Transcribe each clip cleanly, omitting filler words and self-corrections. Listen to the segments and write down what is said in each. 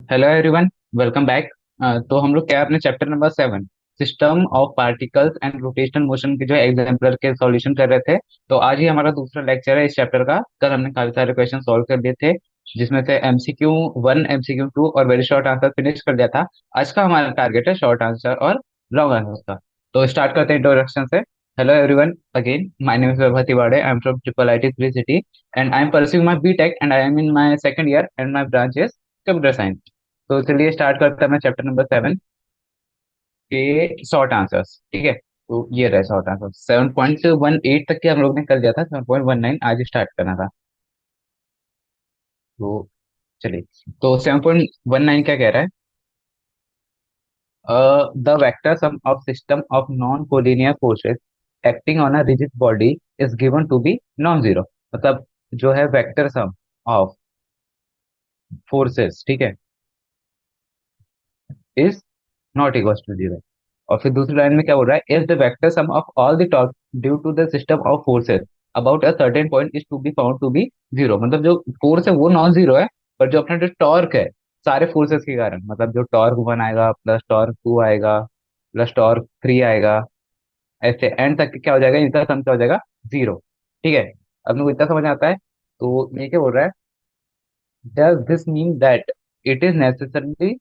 Hello everyone, welcome back. तो हम लोग क्या अपने chapter number 7 system of particles and rotational motion के जो एग्जाम्पलर के सॉल्यूशन कर रहे थे। तो आज ही हमारा दूसरा लेक्चर है इस चैप्टर का। कल हमने काफी सारे क्वेश्चन सॉल्व कर दिए थे, जिसमें से MCQ 1, MCQ 2 और वेरी शॉर्ट आंसर फिनिश कर दिया था। आज का हमारा टारगेट है शॉर्ट आंसर और लॉन्ग आंसर का। तो स्टार्ट करते हैं इंट्रोडक्शन से। Hello everyone, again my name is Vaibhav Tiwari. I am from triple IT three city and I am pursuing my BTech and I am in my second year and my branch is computer science. तो चलिए start करते हैं मैं chapter number 7 के short answers. ठीक है, तो ये रहे शॉर्ट आंसर। 7.18 तक के हम लोग ने कर दिया था, 7.19 आज स्टार्ट करना था। तो चलिए, तो 7.19 क्या कह रहा है? The vector sum of system of non collinear forces acting on a rigid body is given to be non zero. मतलब जो है वेक्टर सम ऑफ फोर्सेस, ठीक है, is not equal to zero. और फिर दूसरी लाइन में क्या बोल रहा है? If the vector sum of all the torque due to the system of forces about a certain point is to be found to be zero. मतलब जो फोर्स है वो नॉन जीरो है, पर जो अपना जो टॉर्क है सारे फोर्सेस के कारण, मतलब जो टॉर्क 1 आएगा प्लस टॉर्क 2 आएगा प्लस टॉर्क 3 आएगा, ऐसे एंड तक क्या हो जाएगा, इनका सम क्या हो जाएगा? जीरो। ठीक है, अब लोग इतना समझ आता है। तो ये क्या बोल रहा है? Does this mean that it is necessarily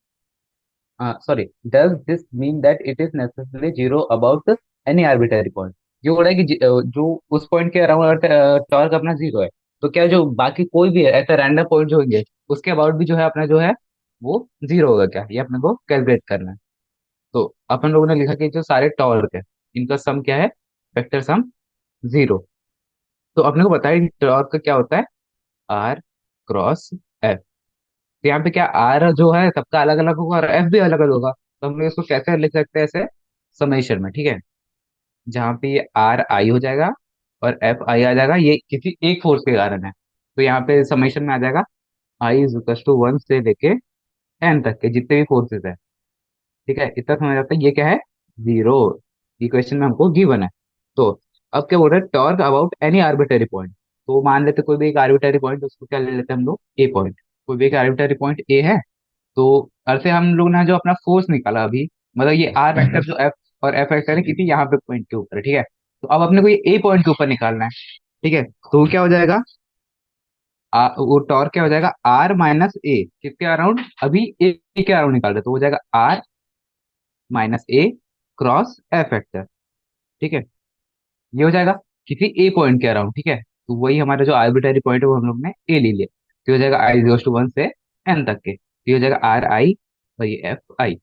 sorry, does this mean that it is necessarily zero about any arbitrary point? ये बोल रहा है कि जो उस पॉइंट के अराउंड अगर टॉर्क अपना जीरो है, तो क्या जो बाकी कोई भी है ऐसा रैंडम पॉइंट जो होंगे उसके अबाउट भी जो है अपना जो है वो जीरो होगा क्या? ये अपने को कैलकुलेट करना है। तो अपन लोगों ने लिखा कि जो सारे टॉर्क है इनका सम क्या है? Vector sum zero. तो अपने को बताया टॉर्क का क्या होता है? R cross F. तो यहाँ पे क्या आर जो है सबका अलग अलग होगा और एफ भी अलग अलग होगा। तो हम लोग इसको कैसे लिख सकते हैं? ऐसे समेशन में, ठीक है, जहाँ पे ये आर आई हो जाएगा और एफ आई आ जाएगा, ये किसी एक फोर्स के कारण है। तो यहाँ पे समेशन में आ जाएगा आई इज इक्वल टू 1 से लेके एन तक के जितने भी फोर्सेस है। ठीक है, इतना समझ आता है। ये क्या है? जीरो। इक्वेशन में हमको गिवन है। तो अब क्या बोल रहे हैं? Torque about any arbitrary point. तो मान लेते कोई भी एक आर्बिटरी पॉइंट, उसको क्या ले लेते हैं हम लोग? ए पॉइंट। कोई भी एक आर्बिटरी पॉइंट ए है। तो अर्थ से हम लोग ने जो अपना फोर्स निकाला अभी, मतलब ये आर वेक्टर जो एफ और एफ वेक्टर है किसी यहाँ पे पॉइंट के ऊपर है, ठीक है। तो अब अपने को ये ए पॉइंट के ऊपर निकालना है। ठीक है, तो वो क्या हो जाएगा? वो टॉर्क क्या हो जाएगा? आर माइनस ए किसके अराउंड? अभी ए के अराउंड निकाल रहे, तो हो जाएगा R minus A cross F vector. ठीक है, ये हो जाएगा किसी ए पॉइंट के अराउंड। ठीक है, तो वही हमारा जो आर्बिटरी पॉइंट है वो हम लोग ने ए ले लिया। तो हो जाएगा आई इज टू 1 से एन तक के। तो ये हो जाएगा आर आई और ये एफ आई।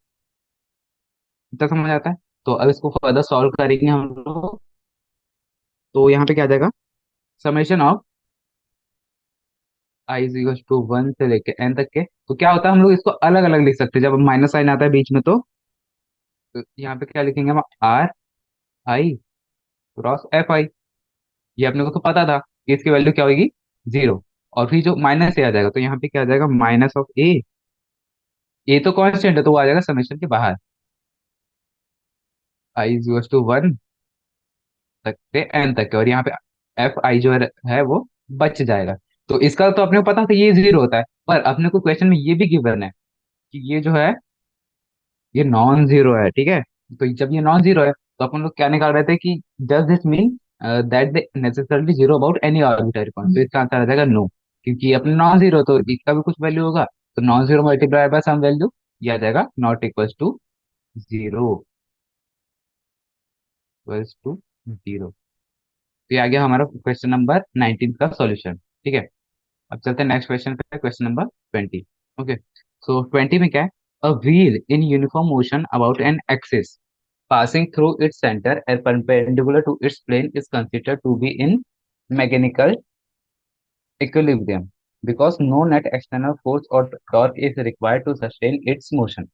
इतना समझ आता है। तो अब इसको फर्दर सॉल्व करेंगे हम लोग। तो यहाँ पे क्या आ जाएगा? Summation of I is equal to 1 से लेके एन तक के। तो क्या होता है, हम लोग इसको अलग अलग लिख सकते हैं जब माइनस साइन आता है बीच में। तो यहाँ पे क्या लिखेंगे हम? Are I cross F I. ये अपने को तो पता था कि इसकी वैल्यू क्या होगी? जीरो। और फिर जो माइनस ए आ जाएगा, तो यहाँ पे क्या आ जाएगा? माइनस ऑफ ए। ए तो कांस्टेंट है तो वो आ जाएगा समेशन के बाहर। आई इज इक्वल टू 1 तक से एन तक के, और यहाँ पे एफ आई जो है वो बच जाएगा। तो इसका तो अपने को पता था ये जीरो होता है, पर अपने को क्वेश्चन में ये भी गिवन है कि ये जो है ये नॉन जीरो है। ठीक है, तो जब ये नॉन जीरो है तो अपन लोग क्या निकाल रहे थे कि does this mean that they necessarily zero about any arbitrary point? तो इसका आंसर आ जाएगा नो, क्योंकि अपने नॉन जीरो तो इसका भी कुछ वैल्यू होगा। तो non zero multiply by some value, ये आ जाएगा not equals to zero. Equals to zero. तो ये आ गया हमारा क्वेश्चन नंबर 19 का सॉल्यूशन। ठीक है, अब चलते हैं नेक्स्ट क्वेश्चन पे, क्वेश्चन नंबर 20। ओके, सो 20 में क्या है? A wheel in uniform motion about an axis passing through its center and perpendicular to its plane is considered to be in mechanical equilibrium because no net external force or torque is required to sustain its motion।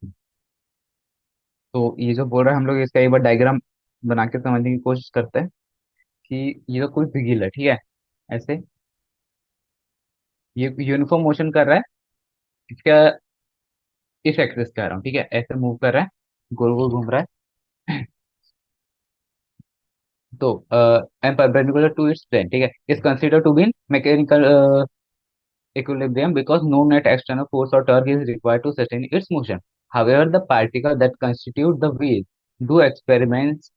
तो ये जो बोल रहा है, हम लोग इसका एक बार डायग्राम बना के समझने की कोशिश करते हैं कि ये तो कोई व्हील है, ठीक है, ऐसे ये यूनिफॉर्म मोशन कर रहा है। इसका इस एक्सिस कह रहा हूँ, ठीक है, ऐसे मूव कर रहा है, गोल गोल घूम रहा है। तो and perpendicular to its plane, ठीक है, is consider to be mechanical equilibrium because no net external force or torque is required to sustain its motion. However, the particles that constitute the wheel do experience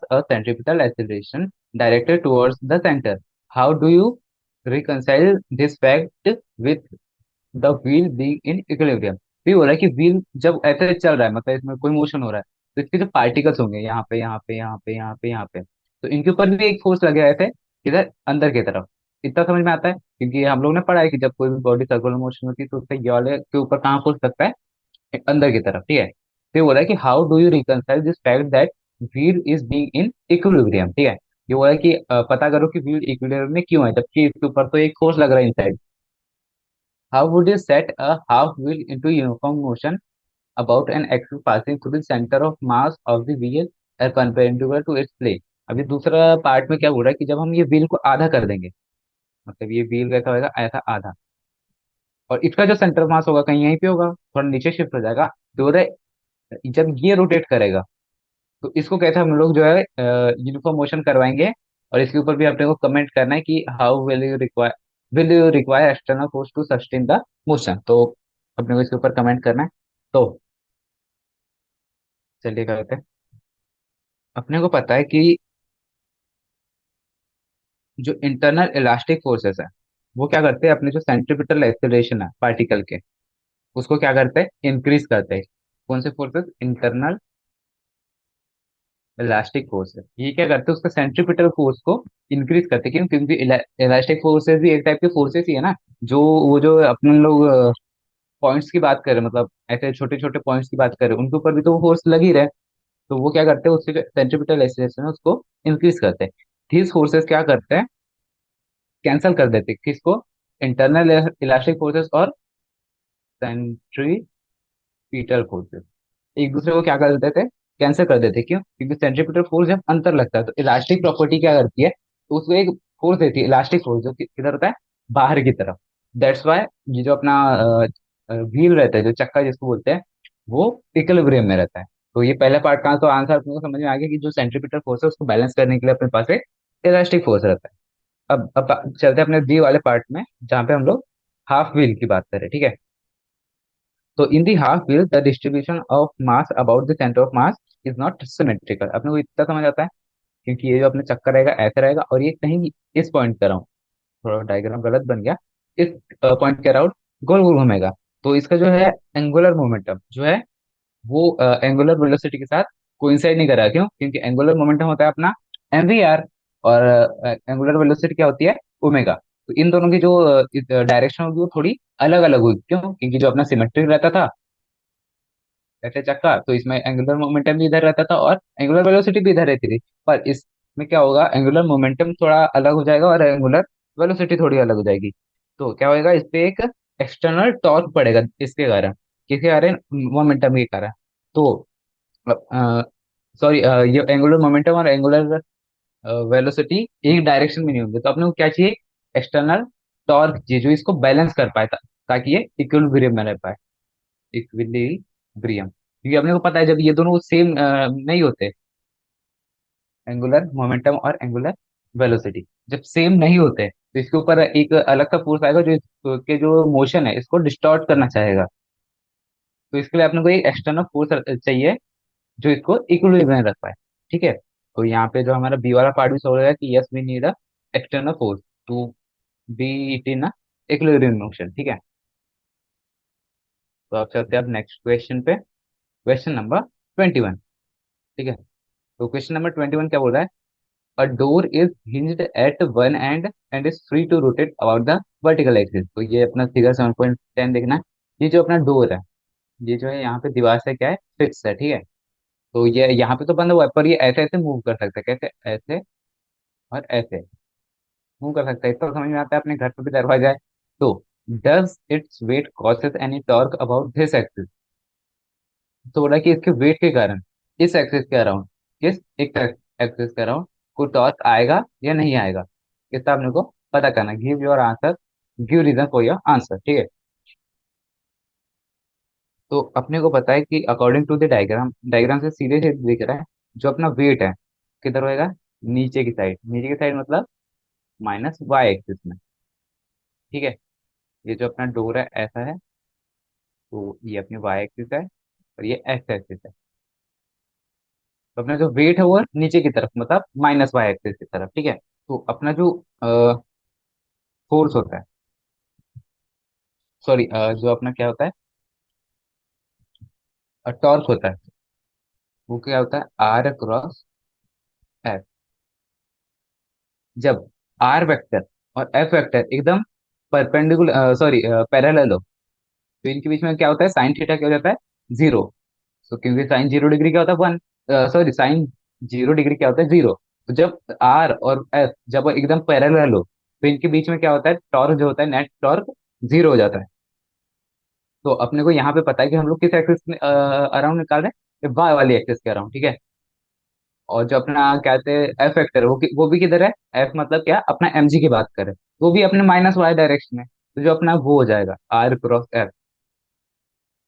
a centripetal acceleration directed towards the center. How do you reconcile this fact with the wheel being in equilibrium? भी हो रहा है कि wheel जब ऐसे चल रहा है, मतलब इसमें कोई मोशन हो रहा है, तो इसके जो पार्टिकल्स होंगे यहाँ पे यहाँ पे यहाँ पे यहाँ पे यहाँ पे, तो इनके ऊपर भी एक फोर्स लगे रहते हैं इधर अंदर की तरफ। इतना समझ में आता है, क्योंकि हम लोग ने पढ़ा है कि जब कोई भी बॉडी सर्कुलर मोशन होती है तो उसके ये वाले के ऊपर कहाँ फोर्स लगता है, अंदर की तरफ, ठीक है। तो ये बोला है कि how do you reconcile this fact that wheel is being in equilibrium, ठीक है। ये बोला है कि पता करो कि व्हील इक्विलिब्रियम में क्यों है, जबकि इसके ऊपर तो एक फोर्स लग रहा है inside. How would you set a half wheel into uniform motion about an axis passing through the center of mass of the wheel are perpendicular to its plane। अभी दूसरा पार्ट में क्या बोल रहा है कि जब हम ये व्हील को आधा कर देंगे, मतलब ये व्हील कैसा होगा, ऐसा आधा, और इसका जो सेंटर ऑफ मास होगा कहीं यहीं पे होगा, थोड़ा नीचे शिफ्ट हो जाएगा, तो बोल रहा है जब ये रोटेट करेगा तो इसको कैसे हम लोग जो है यूनिफॉर्म मोशन करवाएंगे। और इसके ऊपर भी अपने को कमेंट करना है कि how will you require external force to sustain the motion. तो अपने को इसके ऊपर कमेंट करना है। तो चलिए करते हैं। अपने को पता है कि जो इंटरनल इलास्टिक फोर्सेस है वो क्या करते हैं, अपने जो सेंट्रीपिटल एक्सेलरेशन है पार्टिकल के, उसको क्या करते हैं, इंक्रीज करते हैं। कौन से फोर्सेस, इंटरनल इलास्टिक फोर्स है, ये क्या करते हैं, उसका सेंट्रीपिटल फोर्स को इंक्रीज करते हैं। क्यों? क्योंकि इलास्टिक फोर्सेस भी एक टाइप के फोर्सेस ही है ना। जो वो जो अपने लोग पॉइंट्स की बात करें, मतलब ऐसे छोटे छोटे पॉइंट्स की बात करें, उनके ऊपर भी तो वो फोर्स लग ही रहे। तो वो क्या करते हैं, उससे सेंट्रीपिटल एक्सेलरेशन है उसको इंक्रीज करते हैं। these फोर्सेस क्या करते हैं, कैंसल कर देते हैं किसको, इंटरनल इलास्टिक फोर्सेस और सेंट्रीपिटल फोर्सेस, एक दूसरे को क्या कर देते थे, कैंसिल कर देते। क्यों? क्योंकि सेंट्रीपिटल फोर्स जब अंतर लगता है तो इलास्टिक प्रॉपर्टी क्या करती है, तो उसको एक फोर्स देती है, इलास्टिक फोर्स, जो किधर होता है, बाहर की तरफ। दैट्स वाई ये जो अपना व्हील रहता है, जो चक्का जिसको बोलते हैं, वो इक्विलिब्रियम में रहता है। तो ये पहला पार्ट का तो आंसर अपने को समझ में आ गया कि जो सेंट्रीपिटल फोर्स है उसको बैलेंस करने के लिए अपने पास एक इलास्टिक फोर्स रहता है। अब चलते हैं अपने बी वाले पार्ट में, जहाँ पे हम लोग हाफ व्हील की बात करें, ठीक है। तो in the half wheel the distribution of mass about the centre of mass is not symmetrical. अपने को इतना समझ आता है, क्योंकि ये जो अपने चक्कर रहेगा ऐसा रहेगा, और ये कहीं इस पॉइंट कर रहा हूँ, थोड़ा डायग्राम गलत बन गया, इस पॉइंट के अराउंड गोल गोल घूमेगा। तो इसका जो है एंगुलर मोमेंटम जो है वो एंगुलर वेलोसिटी के साथ कोइंसाइड नहीं कर रहा। क्यों? क्योंकि एंगुलर मोमेंटम होता है अपना mvr, और एंगुलर वेलोसिटी क्या होती है, ओमेगा। तो इन दोनों की जो डायरेक्शन होगी वो थोड़ी अलग अलग होगी। क्यों? क्योंकि जो अपना सिमेट्रिक रहता था ऐसे चक्का, तो इसमें एंगुलर मोमेंटम भी इधर रहता था और एंगुलर वेलोसिटी भी इधर रहती थी। पर इसमें क्या होगा, एंगुलर मोमेंटम थोड़ा अलग हो जाएगा और एंगुलर वेलोसिटी थोड़ी अलग हो जाएगी। तो क्या होएगा, इस पे एक एक्सटर्नल टॉर्क पड़ेगा, इसके कारण, किसके कारण, मोमेंटम के कारण। तो सॉरी, ये एंगुलर मोमेंटम और एंगुलर वेलोसिटी एक डायरेक्शन में नहीं होंगे, तो अपने को क्या चाहिए, एक्सटर्नल टॉर्क चाहिए जो इसको बैलेंस कर पाए, ताकि ये इक्विलिब्रियम में रह पाए, इक्विलिब्रियम। क्योंकि अपने को पता है जब ये दोनों सेम नहीं होते, एंगुलर मोमेंटम और एंगुलर वेलोसिटी जब सेम नहीं होते, तो इसके ऊपर एक अलग सा फोर्स आएगा जो इसके जो मोशन है इसको डिस्टॉर्ट करना चाहेगा। तो इसके लिए अपने को एक एक्सटर्नल फोर्स चाहिए जो इसको इक्विलिब्रियम में रख पाए, ठीक है। तो यहाँ पे जो हमारा बी वाला पार्ट भी सॉल्व होगा कि yes we need a external force to be it in a equilibrium motion, ठीक है। तो अब चलते हैं अब नेक्स्ट क्वेश्चन पे, क्वेश्चन नंबर 21, ठीक है। तो क्वेश्चन नंबर 21 क्या बोल रहा है, a door is hinged at one end and is free to rotate about the vertical axis. तो ये अपना फिगर 7.10 देखना है। ये जो अपना डोर है, ये जो है यहाँ पे दीवार से क्या है, फिक्स है, ठीक है। तो ये यहाँ पे तो बंद हुआ है, पर ये ऐसे ऐसे मूव कर सकता है, कैसे, ऐसे और ऐसे मूव कर सकता है। इतना समझ में आता है, अपने घर पे भी दरवाजा है। तो does its weight causes any torque about this axis. तो बोला कि इसके वेट के कारण इस एक्सिस के अराउंड, किस एक एक्सिस के अराउंड कोई टॉर्क आएगा या नहीं आएगा, इसका आपने को पता करना। Give your answer, give reason for your answer, ठीक है। तो अपने को पता है कि according to the diagram, diagram से सीधे से दिख रहा है जो अपना वेट है किधर होएगा, नीचे की साइड, नीचे की साइड मतलब माइनस वाई एक्सिस में, ठीक है। ये जो अपना डोर है ऐसा है, तो ये अपनी वाई एक्सिस है और ये एक्स एक्सिस है। तो अपना जो वेट है वो नीचे की तरफ, मतलब माइनस वाई एक्सिस की तरफ, ठीक है। तो अपना जो फोर्स होता है, सॉरी, जो अपना क्या होता है, टॉर्क होता है, वो क्या होता है, आर क्रॉस एफ। जब आर वेक्टर और एफ वेक्टर एकदम परपेंडिकुलर, सॉरी, पैरेलल हो, तो इनके बीच में क्या होता है, साइन थीटा क्या हो जाता है, जीरो। तो क्योंकि साइन 0 डिग्री क्या होता है, वन, सॉरी, साइन 0 डिग्री क्या होता है, जीरो। तो जब आर और एफ जब एकदम पैरेलल हो, तो इनके बीच में क्या होता है, टॉर्क जो होता है, नेट टॉर्क जीरो हो जाता है। तो अपने को यहाँ पे पता है कि हम लोग किस एक्सिस अराउंड निकाल रहे हैं, वाई वाली एक्सिस के अराउंड, ठीक है। और जो अपना कहते हैं एफ वेक्टर, वो भी किधर है, एफ मतलब क्या, अपना एम जी की बात करें, वो भी अपने माइनस वाई डायरेक्शन में। तो जो अपना वो हो जाएगा आर क्रॉस एफ,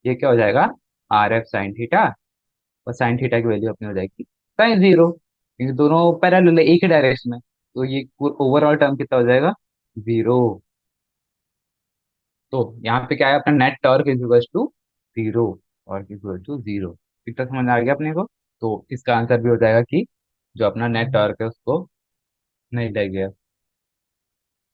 ये क्या हो जाएगा, आर एफ साइन थीटा। और साइन थीटा की वैल्यू अपनी हो जाएगी साइन जीरो, क्योंकि दोनों पैरेलल है, एक ही डायरेक्शन में। तो ये ओवरऑल टर्म कितना हो जाएगा, जीरो। तो यहाँ पे क्या है, अपना net torque is equal to zero, और इक्वल टू जीरो। इतना समझ आ गया अपने को। तो इसका आंसर भी हो जाएगा कि जो अपना नेट टॉर्क है उसको नहीं लगेगा।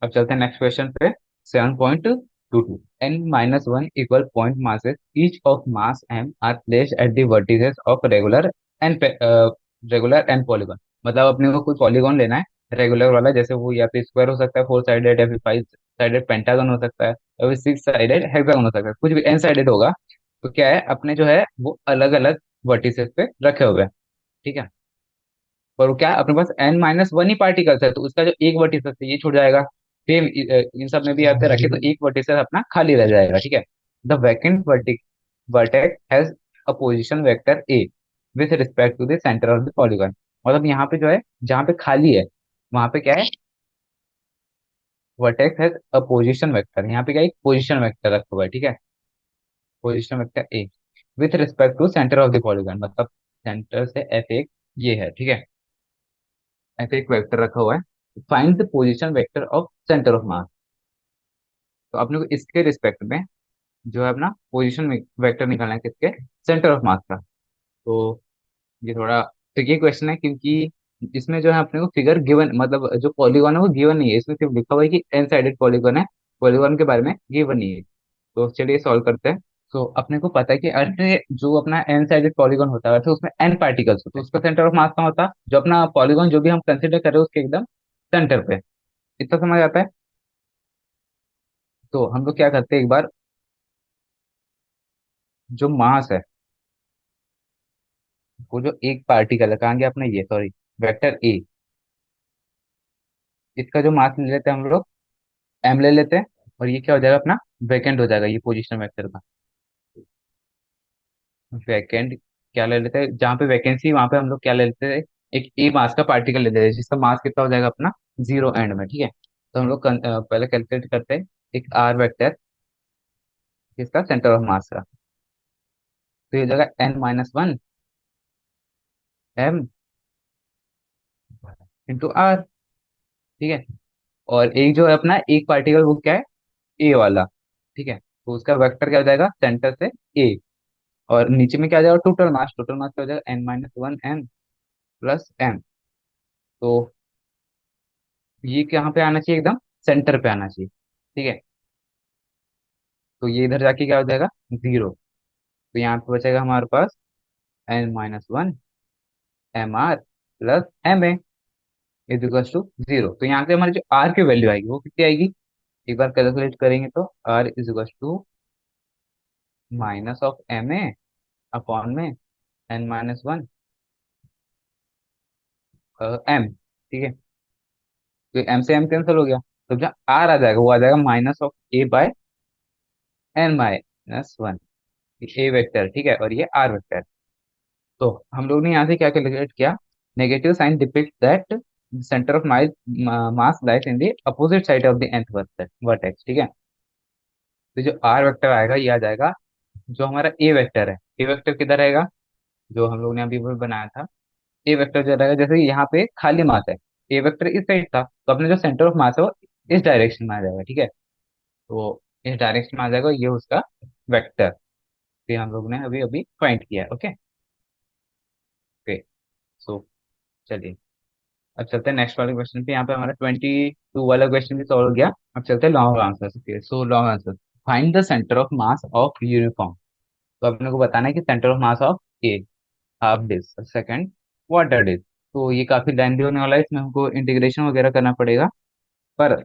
अब चलते हैं नेक्स्ट क्वेश्चन पे। 7.22, n-1 equal point masses, each of mass m are placed at the vertices of regular n polygon। मतलब अपने को कोई पॉलीगॉन लेना है रेगुलर वाला, जैसे वो या तो स्क्वायर हो सकता है, 4 साइडेड, या फिर 5 साइडेड पेंटागन हो सकता है, या फिर 6 साइडेड हेक्सागन हो सकता है, कुछ भी n साइडेड होगा। तो क्या है, अपने जो है वो अलग अलग वर्टिसेस पे रखे हुए हैं, ठीक है। और वो क्या है, अपने पास n-1 ही पार्टिकल्स है, तो उसका जो एक वर्टिसेस है ये छूट जाएगा। सेम इन सब में भी आते रखे तो एक वर्टिसेस अपना खाली रह जाएगा, ठीक है। The vacant vertex has a position vector A with respect to the centre of the polygon. मतलब यहाँ पे जो है, जहाँ पे खाली है वहां पे क्या है, vertex has a position vector, यहाँ पे क्या है, एक पोजीशन वेक्टर रखा हुआ है, ठीक है। Position vector A with respect to centre of the polygon, मतलब सेंटर से एफ एक ये है, ठीक है। ऐसे एक वेक्टर रखा हुआ है, find the position vector of centre of मास। तो अपने को इसके रिस्पेक्ट में जो है अपना पोजीशन वेक्टर निकालना है, किसके, सेंटर ऑफ मास का। तो ये थोड़ा ट्रिकी क्वेश्चन है, क्योंकि इसमें जो है अपने को फिगर गिवन, मतलब जो पॉलीगॉन है वो गिवन नहीं है, इसमें सिर्फ लिखा हुआ है कि एन साइडेड पॉलीगॉन है, पॉलीगॉन के बारे में गिवन नहीं है। तो चलिए सॉल्व करते हैं। तो अपने को पता है कि अर्थ जो अपना एन साइडेड पॉलीगॉन होता है, तो उसमें एन पार्टिकल्स होते हैं, तो उसका सेंटर ऑफ मास कहाँ होता है, जो अपना पॉलीगॉन जो भी हम कंसिडर कर रहे हैं उसके एकदम सेंटर पे। इतना समझ आता है। तो हम लोग क्या करते हैं, एक बार जो मास है, वो जो एक पार्टिकल है, कहाँ गया अपना ये, सॉरी, वेक्टर ए, इसका जो मास ले लेते हैं हम लोग, एम ले लेते हैं। और ये क्या हो जाएगा अपना, वैकेंट हो जाएगा ये पोजीशन वेक्टर का। वैकेंट क्या ले लेते हैं, जहाँ पे वैकेंसी वहां पे हम लोग क्या ले लेते हैं, एक ए मास का पार्टिकल ले लेते हैं, जिसका मास कितना हो जाएगा अपना, जीरो एंड में, ठीक है। तो हम लोग पहले कैलकुलेट करते हैं एक आर वेक्टर, जिसका सेंटर ऑफ मास का। तो ये हो जाएगा n-1 m इंटू आर, ठीक है। और एक जो है अपना एक पार्टिकल, वो क्या है, ए वाला, ठीक है। तो उसका वेक्टर क्या हो जाएगा, सेंटर से ए। और नीचे में क्या आ जाएगा, टोटल मास, टोटल मास क्या हो जाएगा, n-1 m प्लस m। तो ये कहाँ पे आना चाहिए, एकदम सेंटर पे आना चाहिए, ठीक है। तो ये इधर जाके क्या हो जाएगा, जीरो। तो यहाँ पे बचेगा हमारे पास n-1 M R plus M A is equal to zero. तो यहाँ से हमारी जो आर की वैल्यू आएगी वो कितनी आएगी, एक बार कैलकुलेट करेंगे तो R is equal to minus of M A upon में n-1 एम, ठीक है। तो एम से एम कैंसिल हो गया, तो जो आर आ जाएगा वो आ जाएगा minus of A by n-1, A vector, ठीक है, और ये आर वेक्टर। तो हम लोग ने यहाँ से क्या कैलकुलेट किया, negative sign depict that centre of mass lies in the opposite side of the nth vertex, ठीक है। तो जो आर वेक्टर आएगा ये आ जाएगा, जो हमारा ए वेक्टर है, ए वेक्टर किधर रहेगा, जो हम लोग ने अभी भी बनाया था, ए वेक्टर जो रहेगा, जैसे कि यहाँ पे खाली मास है, ए वेक्टर इस साइड था, तो अपने जो सेंटर ऑफ मास है वो इस डायरेक्शन में आ जाएगा, ठीक है। तो इस डायरेक्शन में आ जाएगा, ये उसका वेक्टर। ये हम लोग ने अभी अभी फाइंड किया है। Okay okay. सो चलिए, अब चलते हैं नेक्स्ट वाले क्वेश्चन पे। यहाँ पे हमारा 22 वाला क्वेश्चन भी सॉल्व हो गया। अब चलते हैं लॉन्ग आंसर पे। So long answer, find the centre of mass of uniform. तो अपने को बताना है कि centre of mass of a half disc, second water disc. तो ये काफी लेंथी होने वाला है, इसमें हमको इंटीग्रेशन वगैरह करना पड़ेगा। पर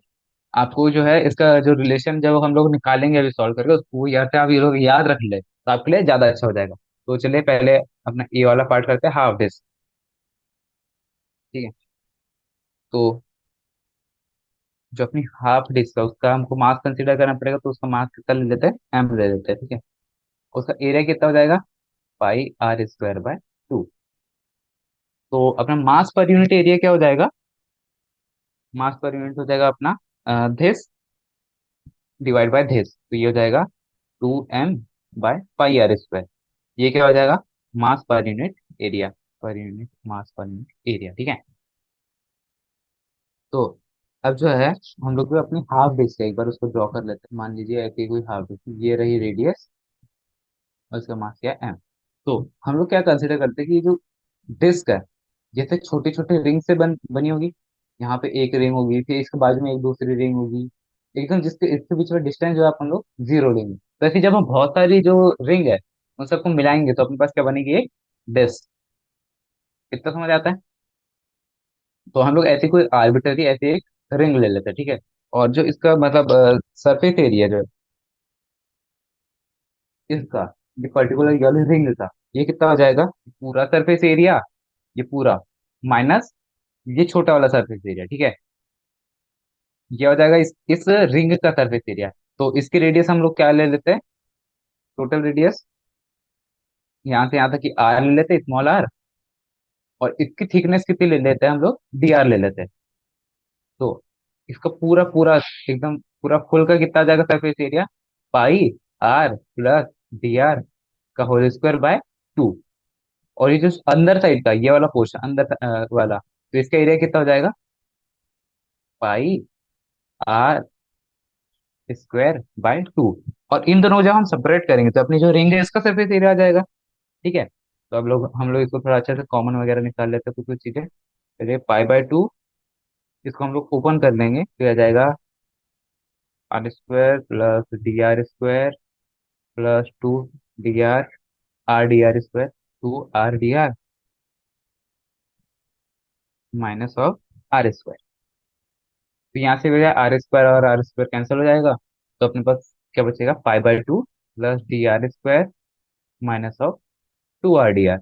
आपको जो है इसका जो रिलेशन जब हम लोग निकालेंगे अभी सॉल्व करके, उसको या तो आप ये लोग याद रख ले तो आपके लिए ज्यादा अच्छा हो जाएगा। तो चलिए पहले अपना ए वाला पार्ट करते हैं, हाफ डिस्क। ठीक है। तो जो अपनी हाफ डिस्क है उसका हमको मास कंसीडर करना पड़ेगा, तो उसका मास कितना ले लेते हैं, एम ले लेते हैं। ठीक है। उसका एरिया कितना हो जाएगा, पाई आर स्क्वायर बाय 2। तो अपना मास पर यूनिट एरिया क्या हो जाएगा, मास पर यूनिट हो जाएगा अपना this डिवाइड बाय this। तो ये हो जाएगा 2m bye pi are square. ये क्या हो जाएगा, mass per unit area, per unit mass per unit area. ठीक है। तो अब जो है हम लोग को अपनी हाफ डिस्क है, एक बार उसको ड्रॉ कर लेते हैं। मान लीजिए ऐसी कोई हाफ डिस्क, ये रही रेडियस और इसका मास क्या है, एम। तो हम लोग क्या कंसिडर करते हैं कि ये जो डिस्क है, जैसे छोटे छोटे रिंग से बनी होगी। यहाँ पे एक रिंग होगी, फिर इसके बाजू में एक दूसरी रिंग होगी, एकदम जिसके इसके बीच में डिस्टेंस जो है अपन लोग जीरो लेंगे। तो ऐसे जब हम बहुत सारी जो रिंग है उन सबको मिलाएंगे तो अपने पास क्या बनेगी, एक डिस्क। कितना समझ आता है। तो हम लोग ऐसे कोई आर्बिटरी ऐसे एक रिंग ले लेते हैं। ठीक है। और जो इसका मतलब सरफेस एरिया जो है इसका, ये पर्टिकुलर वाली रिंग का, ये कितना हो जाएगा, पूरा सरफेस एरिया, ये पूरा माइनस ये छोटा वाला सरफेस एरिया। ठीक है। ये हो जाएगा इस रिंग का सरफेस एरिया। तो इसकी रेडियस हम लोग क्या ले लेते हैं, टोटल रेडियस यहाँ से यहाँ तक की आर ले लेते हैं, स्मॉल आर। और इसकी थिकनेस कितनी ले लेते हैं हम लोग, डी आर ले लेते हैं। तो इसका पूरा पूरा एकदम पूरा फुल का कितना आ जाएगा surface area, pi R plus D R का होल स्क्वायर बाय 2। और ये जो अंदर साइड का ये वाला पोर्शन अंदर वाला, तो इसका एरिया कितना हो जाएगा, पाई आर स्क्वायर बाय 2। और इन दोनों को जब हम सेपरेट करेंगे तो अपनी जो रिंग है इसका सरफेस एरिया आ जाएगा। ठीक है। तो अब लोग हम लोग इसको थोड़ा अच्छे से कॉमन वगैरह निकाल लेते हैं कुछ कुछ चीजें। चलिए पाई बाय 2, इसको हम लोग ओपन कर लेंगे तो आ जाएगा R square plus D R square plus 2 D R D R square, 2 R D R minus of R square. तो यहाँ से भैया आर स्क्वायर और आर स्क्वायर कैंसिल हो जाएगा। तो अपने पास क्या बचेगा, pi by 2 plus D R square minus of 2 R D R.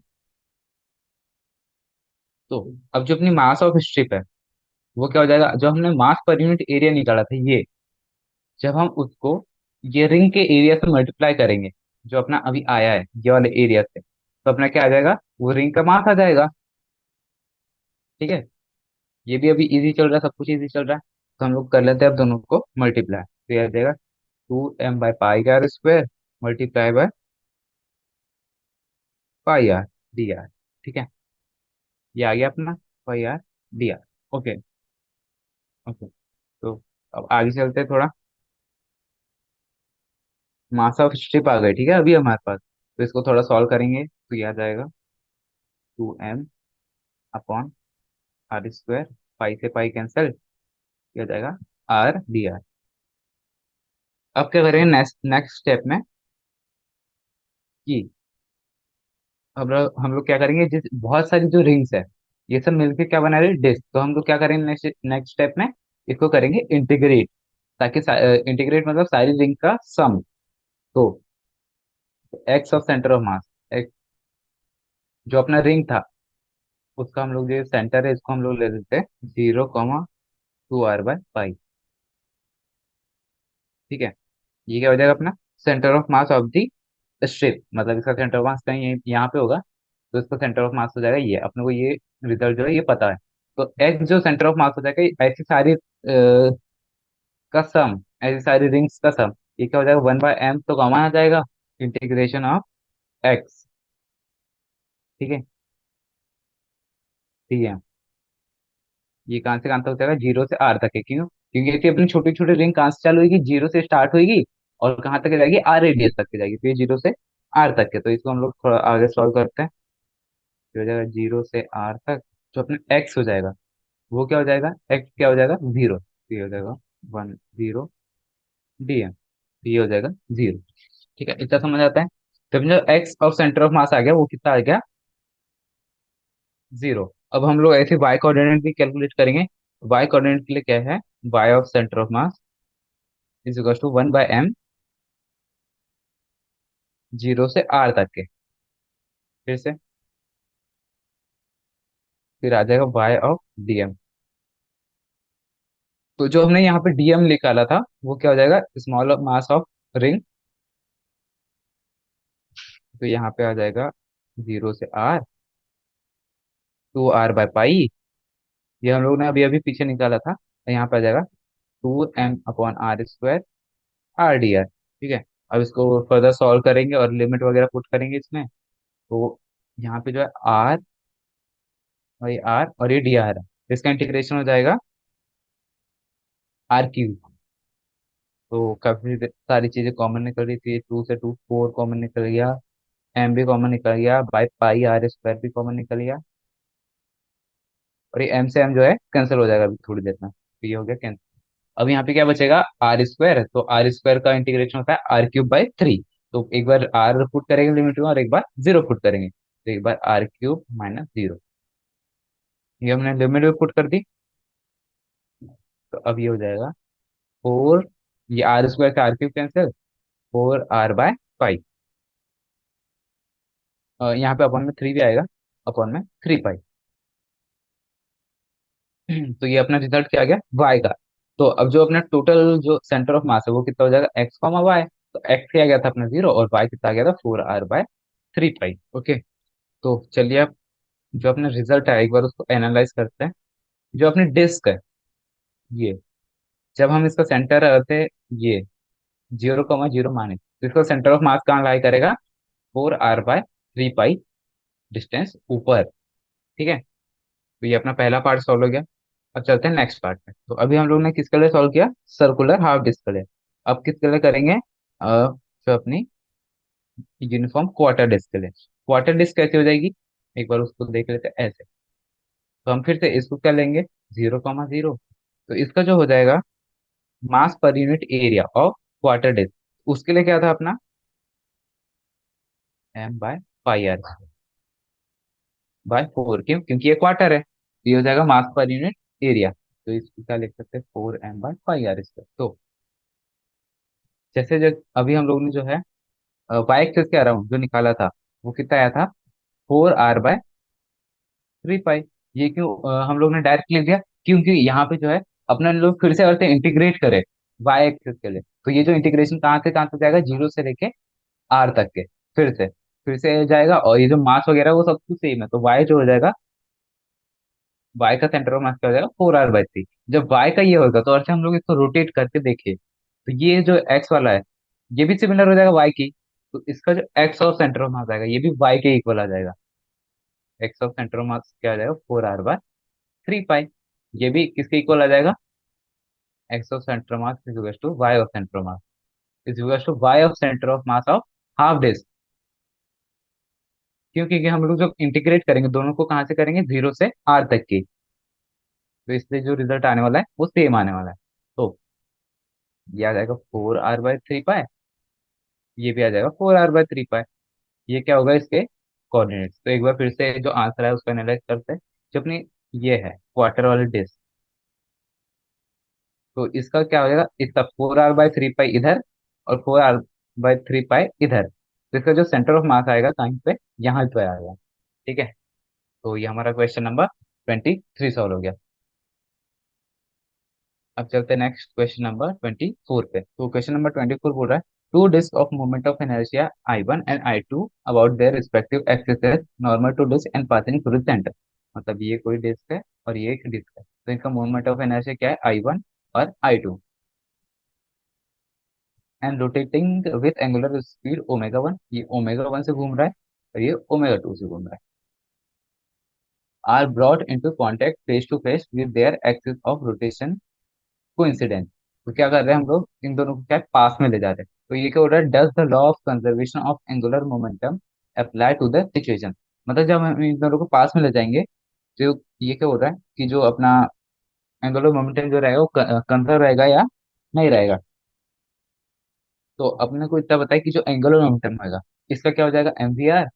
तो अब जो अपनी मास ऑफ स्ट्रिप है वो क्या हो जाएगा, जो हमने मास पर यूनिट एरिया निकाला था ये, जब हम उसको ये रिंग के एरिया से मल्टीप्लाई करेंगे, जो अपना अभी आया है ये वाले एरिया से, तो अपना क्या आ जाएगा, वो रिंग का मास आ जाएगा। ठीक है। ये भी अभी इजी चल रहा है, सब कुछ इजी चल रहा है। तो हम लोग कर लेते हैं अब दोनों को मल्टीप्लाई, तो ये आ जाएगा 2m/π² multiply by pi r D r. ठीक है। ये आ गया अपना pi r D r. Okay okay. तो अब आगे चलते हैं थोड़ा, मास ऑफ स्ट्रिप आ गए। ठीक है अभी हमारे पास, तो इसको थोड़ा सॉल्व करेंगे तो ये आ जाएगा 2m/r², पाई से पाई कैंसिल, ये आ जाएगा आर डी आर। अब क्या करेंगे नेक्स्ट नेक्स्ट स्टेप में कि हम लोग क्या करेंगे, जिस बहुत सारी जो रिंग्स है ये सब मिलके क्या बना रहे डिस्क, तो हम लोग क्या करेंगे नेक्स्ट नेक्स्ट स्टेप में, इसको करेंगे इंटीग्रेट। ताकि इंटीग्रेट मतलब सारी रिंग का सम। तो एक्स ऑफ सेंटर ऑफ मास, जो अपना रिंग था उसका हम लोग जो सेंटर है इसको हम लोग ले लेते हैं 0,2r/पाई। ठीक है। ये क्या हो जाएगा अपना centre of mass of the strip, मतलब इसका सेंटर ऑफ मास कहीं यहाँ पे होगा। तो इसका सेंटर ऑफ मास हो जाएगा ये, अपने को ये रिजल्ट जो है ये पता है। तो एक्स जो सेंटर ऑफ मास हो जाएगा, ऐसी सारी का सम, ऐसी सारी रिंग्स का सम, ये क्या हो जाएगा 1/m, तो कॉमन आ जाएगा इंटीग्रेशन ऑफ एक्स। ठीक है। ठीक है। ये कहाँ से कहाँ तक हो जाएगा, जीरो से आर तक है। क्यों, क्योंकि ऐसी अपनी छोटी छोटी रिंग कहाँ से चालू होगी, जीरो से स्टार्ट होगी और कहाँ तक जाएगी, आर रेडियस तक की जाएगी, तो ये 0 से R तक के। तो इसको हम लोग थोड़ा आगे सॉल्व करते हैं। ये हो जाएगा 0 से R तक, जो अपने एक्स हो जाएगा वो क्या हो जाएगा, एक्स क्या हो जाएगा 0, ये हो जाएगा 1 0 DM, ये हो जाएगा 0। ठीक है, इतना समझ आता है। तो जो x of centre of mass आ गया वो कितना आ गया, 0। अब हम लोग ऐसे वाई कोऑर्डिनेट भी कैलकुलेट करेंगे। वाई कोऑर्डिनेट के लिए क्या है, Y of centre of mass is equal to 1/m, 0 से R तक के। फिर से, फिर आ जाएगा वाई ऑफ DM। तो जो हमने यहाँ पे DM निकाला था वो क्या हो जाएगा, स्मॉल मास ऑफ रिंग। तो यहाँ पे आ जाएगा 0 से R, 2R/पाई। ये हम लोग ने अभी अभी पीछे निकाला था, तो यहाँ पे आ जाएगा 2m/R², R dr। ठीक है, अब इसको फर्दर सॉल्व करेंगे और लिमिट वगैरह पुट करेंगे इसमें। तो यहाँ पे जो है R और ये R और ये dr है, इसका इंटीग्रेशन हो जाएगा R³ तो काफी सारी चीजें कॉमन निकल रही थी, 2 से 2 4 कॉमन निकल गया, M भी कॉमन निकल गया, बाई पाई R² भी कॉमन निकल गया, और ये M से M जो है कैंसिल हो जाएगा अभी थोड़ी देर में, तो ये हो गया कैंसिल। अब यहाँ पे क्या बचेगा, R²। तो R² का इंटीग्रेशन होता है R³/3। तो एक बार R पुट करेंगे लिमिट में और एक बार 0 पुट करेंगे, तो एक बार R³ - 0, ये हमने लिमिट में पुट कर दी। तो अब ये हो जाएगा 4, ये R² से R³ कैंसिल, 4R/5। यहाँ पे अपॉन में 3 भी आएगा, अपॉन में 3 पाई। तो ये अपना रिजल्ट क्या आ गया, वाई का। तो अब जो अपना टोटल जो सेंटर ऑफ मास है वो कितना हो जाएगा, x, y। तो x क्या गया था अपना 0, और y कितना आ गया था 4R/3 पाई। ओके, तो चलिए अब जो अपना रिजल्ट है एक बार उसको एनालाइज करते हैं। जो अपनी डिस्क है ये, जब हम इसका सेंटर रहते, ये 0,0 माने तो इसका सेंटर ऑफ मास कहाँ लाई करेगा, 4R/3 पाई डिस्टेंस ऊपर। ठीक है, तो ये अपना पहला पार्ट सॉल्व हो गया। अब चलते हैं नेक्स्ट पार्ट में। तो अभी हम लोग ने किसके लिए सॉल्व किया, सर्कुलर हाफ डिस्क के लिए। अब किसके लिए करेंगे, जो अपनी यूनिफॉर्म क्वार्टर डिस्क के लिए। क्वार्टर डिस्क कैसे हो जाएगी, एक बार उसको देख लेते हैं ऐसे। तो हम फिर से इसको क्या लेंगे, 0,0। तो इसका जो हो जाएगा mass per unit area of quarter disc, उसके लिए क्या था अपना M/πr/4। क्यों, क्योंकि ये क्वार्टर है, तो ये हो जाएगा मास पर यूनिट एरिया। तो इसको क्या लिख सकते हैं, 4M/πr²। तो जैसे जो अभी हम लोग ने जो है वाई एक्सिस के अराउंड जो निकाला था वो कितना आया था, 4R/3 पाई। ये क्यों हम लोग ने डायरेक्ट लिख दिया, क्योंकि यहाँ पे जो है अपना लोग फिर से करते इंटीग्रेट करे वाई एक्सिस के लिए। तो ये जो इंटीग्रेशन कहाँ से जाएगा, 0 से लेके R तक के, फिर से जाएगा, और ये जो मास वगैरह वो सब कुछ सेम है। तो वाई जो हो जाएगा, वाई का सेंटर ऑफ मास क्या हो जाएगा, 4R/3। जब वाई का ये होगा तो अच्छा हम लोग इसको रोटेट करके देखें, तो ये जो एक्स वाला है ये भी सिमिलर हो जाएगा वाई की। तो इसका जो एक्स ऑफ सेंटर ऑफ मास आएगा ये भी वाई के इक्वल आ जाएगा। एक्स ऑफ सेंटर ऑफ मास क्या आ जाएगा, 4R/3 पाई। ये भी किसके इक्वल आ जाएगा, X of centre of mass is equal to Y of centre of mass is equal to Y of centre of mass of half disc. क्यों, क्योंकि हम लोग जो इंटीग्रेट करेंगे दोनों को कहाँ से करेंगे, 0 से R तक की। तो इसलिए जो रिजल्ट आने वाला है वो सेम आने वाला है। तो ये आ जाएगा 4R/3 पाई, ये भी आ जाएगा 4R/3 पाई। ये क्या होगा, इसके कोऑर्डिनेट्स। तो एक बार फिर से जो आंसर है उसको एनालाइज करते हैं। जो अपनी ये है क्वार्टर वाली डिस्क, तो इसका क्या हो जाएगा, इसका 4R/3 पाई इधर और 4R/3 पाई इधर। तो इसका जो सेंटर ऑफ मास आएगा कहीं पे, यहाँ पे आएगा। ठीक है, तो ये हमारा क्वेश्चन नंबर 23 सॉल्व हो गया। अब चलते हैं नेक्स्ट क्वेश्चन नंबर 24 पे। तो क्वेश्चन नंबर 24 बोल रहा है, two disc of moment of inertia I1 and I2 about their respective axis normal to disc and passing through centre. मतलब ये कोई डिस्क है और ये एक डिस्क है, तो इनका मोमेंट ऑफ इनर्शिया क्या है, I1 और I2, and rotating with angular speed ω1। ये ω1 से घूम रहा है और ये ω2 से घूम रहा है। Are brought into contact face to face with their axis of rotation coincidence. तो क्या कर रहे हैं हम लोग, इन दोनों को क्या पास में ले जा रहे हैं। तो ये क्या हो रहा है, does the law of conservation of angular momentum apply to the situation. मतलब जब हम इन दोनों को पास में ले जाएंगे तो ये क्या हो रहा है कि जो अपना एंगुलर मोमेंटम जो रहेगा वो कंजर्व रहेगा या नहीं रहेगा। तो अपने को इतना बताया कि जो एंगुलर मोमेंटम रहेगा इसका क्या हो जाएगा एम वी आर,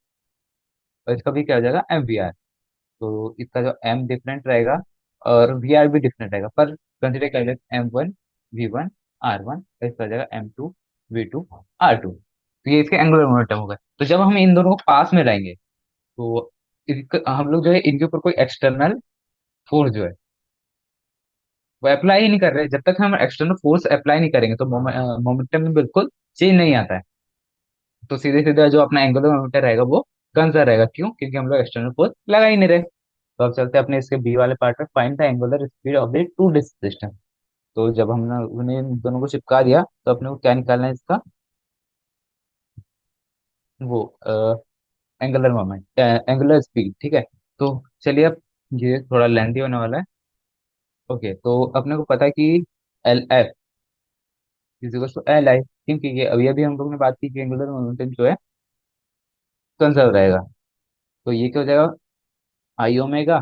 और इसका भी क्या हो जाएगा एम वी आर। तो इसका जो एम डिफरेंट रहेगा और वी आर भी डिफरेंट रहेगा, पर कंसिडर कर लेते M1 V1 R1, इसका हो जाएगा M2 V2 R2। तो ये इसके एंगुलर मोमेंटम होगा। तो जब हम इन दोनों को पास में लाएंगे तो हम लोग जो है इनके ऊपर कोई एक्सटर्नल फोर्स जो है वो अप्लाई ही नहीं कर रहे। जब तक हम एक्सटर्नल फोर्स अप्लाई नहीं करेंगे तो मोमेंटम में बिल्कुल चेंज नहीं आता है। तो सीधे सीधे जो अपना एंगुलर मोमेंटम रहेगा वो कंजर्व रहेगा। क्यों? क्योंकि हम लोग एक्सटर्नल फोर्स लगा ही नहीं रहे। तो अब चलते हैं अपने इसके बी वाले पार्ट में, find the angular speed of the two disc system. तो जब हमने उन्हें इन दोनों को चिपका दिया तो अपने को क्या निकालना है इसका, वो एंगुलर मोमेंट, एंगुलर स्पीड। ठीक है। तो चलिए अब ये थोड़ा लेंथी होने वाला है। ओके, तो अपने को पता है कि L F is equal to L I, क्योंकि ये अभी अभी हम लोग ने बात की कि एंगुलर मोमेंटम जो है कंजर्व रहेगा। तो ये क्या हो जाएगा आई ओमेगा,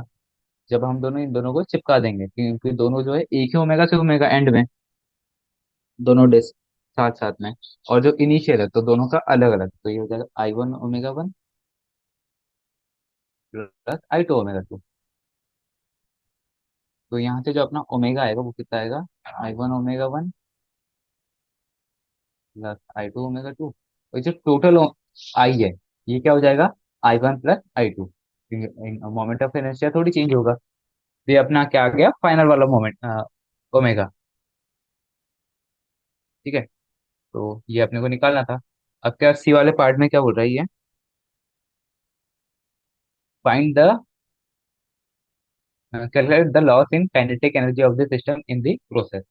जब हम दोनों इन दोनों को चिपका देंगे, क्योंकि दोनों जो है एक ही ओमेगा से ओमेगा एंड में, दोनों डिस्क साथ साथ में। और जो इनिशियल है तो दोनों का अलग अलग, तो ये हो जाएगा I1 omega 1 plus I2 omega 2। तो यहाँ से जो अपना ओमेगा आएगा वो कितना आएगा, I1 omega 1 plus I2 omega 2। और जो टोटल आई है ये क्या हो जाएगा I1 plus I2। Moment of inertia थोड़ी चेंज होगा। तो ये अपना क्या आ गया फाइनल वाला मोमेंट ओमेगा। ठीक है। तो ये अपने को निकालना था। अब क्या सी वाले पार्ट में क्या बोल रही है, find the calculate the loss in kinetic energy of the system in the process.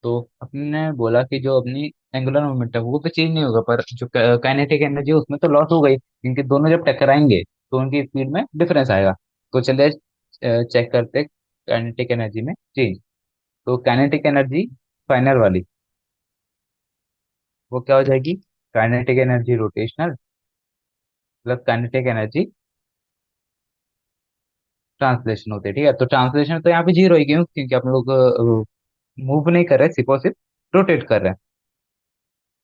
तो अपने बोला कि जो अपनी एंगुलर मोमेंट है वो तो चेंज नहीं होगा, पर जो काइनेटिक एनर्जी उसमें तो लॉस हो गई, क्योंकि दोनों जब टकराएंगे तो उनकी स्पीड में डिफरेंस आएगा। तो चलिए चेक करते काइनेटिक एनर्जी में चेंज। तो काइनेटिक एनर्जी फाइनल वाली वो क्या हो जाएगी, kinetic energy rotational plus kinetic energy translation होते हैं। ठीक है। तो ट्रांसलेशन तो यहाँ पे जीरो ही, क्यों? क्योंकि आप लोग मूव नहीं कर रहे, सिर्फ और सिर्फ रोटेट कर रहे हैं।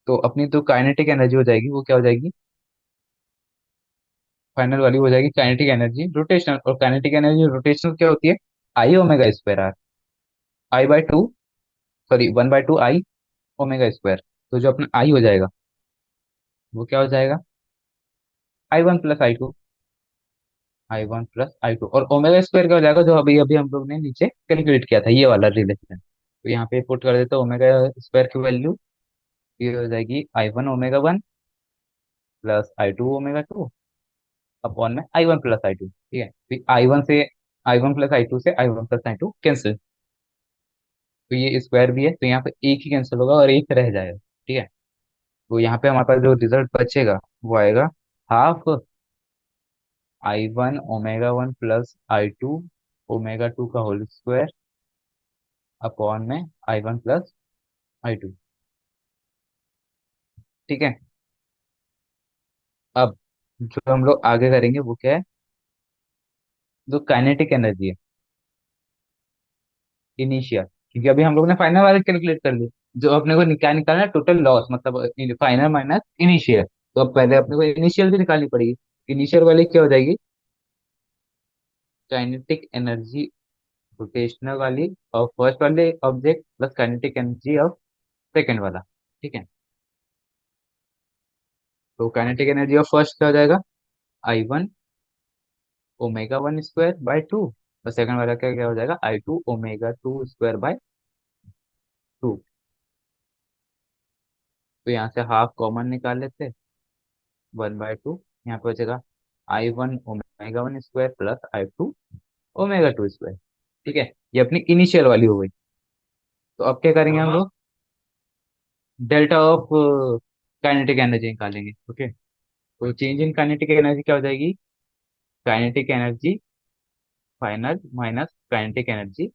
तो अपनी तो काइनेटिक एनर्जी हो जाएगी वो क्या हो जाएगी, फाइनल वाली हो जाएगी काइनेटिक एनर्जी रोटेशनल। और काइनेटिक एनर्जी रोटेशनल क्या होती है, I omega square r, I by two, sorry 1/2 I omega square. तो जो अपना आई हो जाएगा वो क्या हो जाएगा I1 plus I2, I1 plus I2। और ओमेगा स्क्वायर क्या हो जाएगा, जो अभी अभी हम लोग ने नीचे कैलकुलेट किया था ये वाला रिलेशन। तो यहाँ पे पुट कर देते ओमेगा स्क्वायर की वैल्यू, ये हो जाएगी I1 omega 1 plus I2 omega 2 upon में I1 प्लस I2। ठीक है। फिर I one plus I two से I1 प्लस I2 कैंसिल। तो ये स्क्वायर भी है तो यहाँ पे एक ही कैंसिल होगा और एक रह जाएगा। ठीक है। तो यहाँ पे हमारे पास जो रिजल्ट बचेगा वो आएगा half I1 omega 1 plus I2 omega 2 का होल स्क्वायर अपॉन में I1 प्लस I2। ठीक है। अब जो हम लोग आगे करेंगे वो क्या है, जो काइनेटिक एनर्जी है इनिशियल, क्योंकि अभी हम लोग ने फाइनल वाले कैलकुलेट कर ली। जो अपने को निकालना है टोटल लॉस, मतलब फाइनल माइनस इनिशियल। तो अब पहले अपने को इनिशियल भी निकालनी पड़ेगी। इनिशियल वाली क्या हो जाएगी, काइनेटिक एनर्जी रोटेशनल वाली और फर्स्ट वाले object plus kinetic energy of second वाला। ठीक है। तो काइनेटिक एनर्जी ऑफ फर्स्ट क्या हो जाएगा, I1 ओमेगा 1 स्क्वायर बाय 2, और सेकंड वाला क्या क्या हो जाएगा I2 ओमेगा 2 स्क्वायर बाय 2। तो यहाँ से हाफ कॉमन निकाल लेते, 1/2। यहाँ पे बचेगा I1 omega 1 square plus I2 omega 2 square. ठीक है। ये अपनी इनिशियल वाली हो गई। तो अब क्या करेंगे हम लोग, डेल्टा ऑफ काइनेटिक एनर्जी निकालेंगे। ओके। तो चेंज इन काइनेटिक एनर्जी क्या हो जाएगी, kinetic energy final minus kinetic energy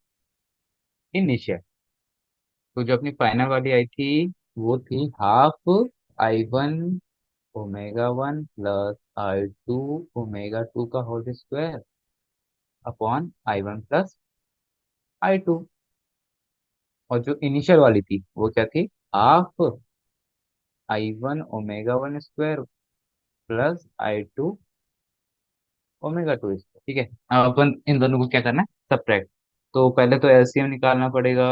initial. तो जो अपनी फाइनल वाली आई थी वो थी half I1 omega 1 plus I2 omega 2 का whole square upon I1 plus I2। और जो इनिशियल वाली थी वो क्या थी, half I1 omega 1 square plus I2 omega 2 square. ठीक है, अब अपन इन दोनों को क्या करना है, सब्ट्रैक्ट। तो पहले तो एलसीएम निकालना पड़ेगा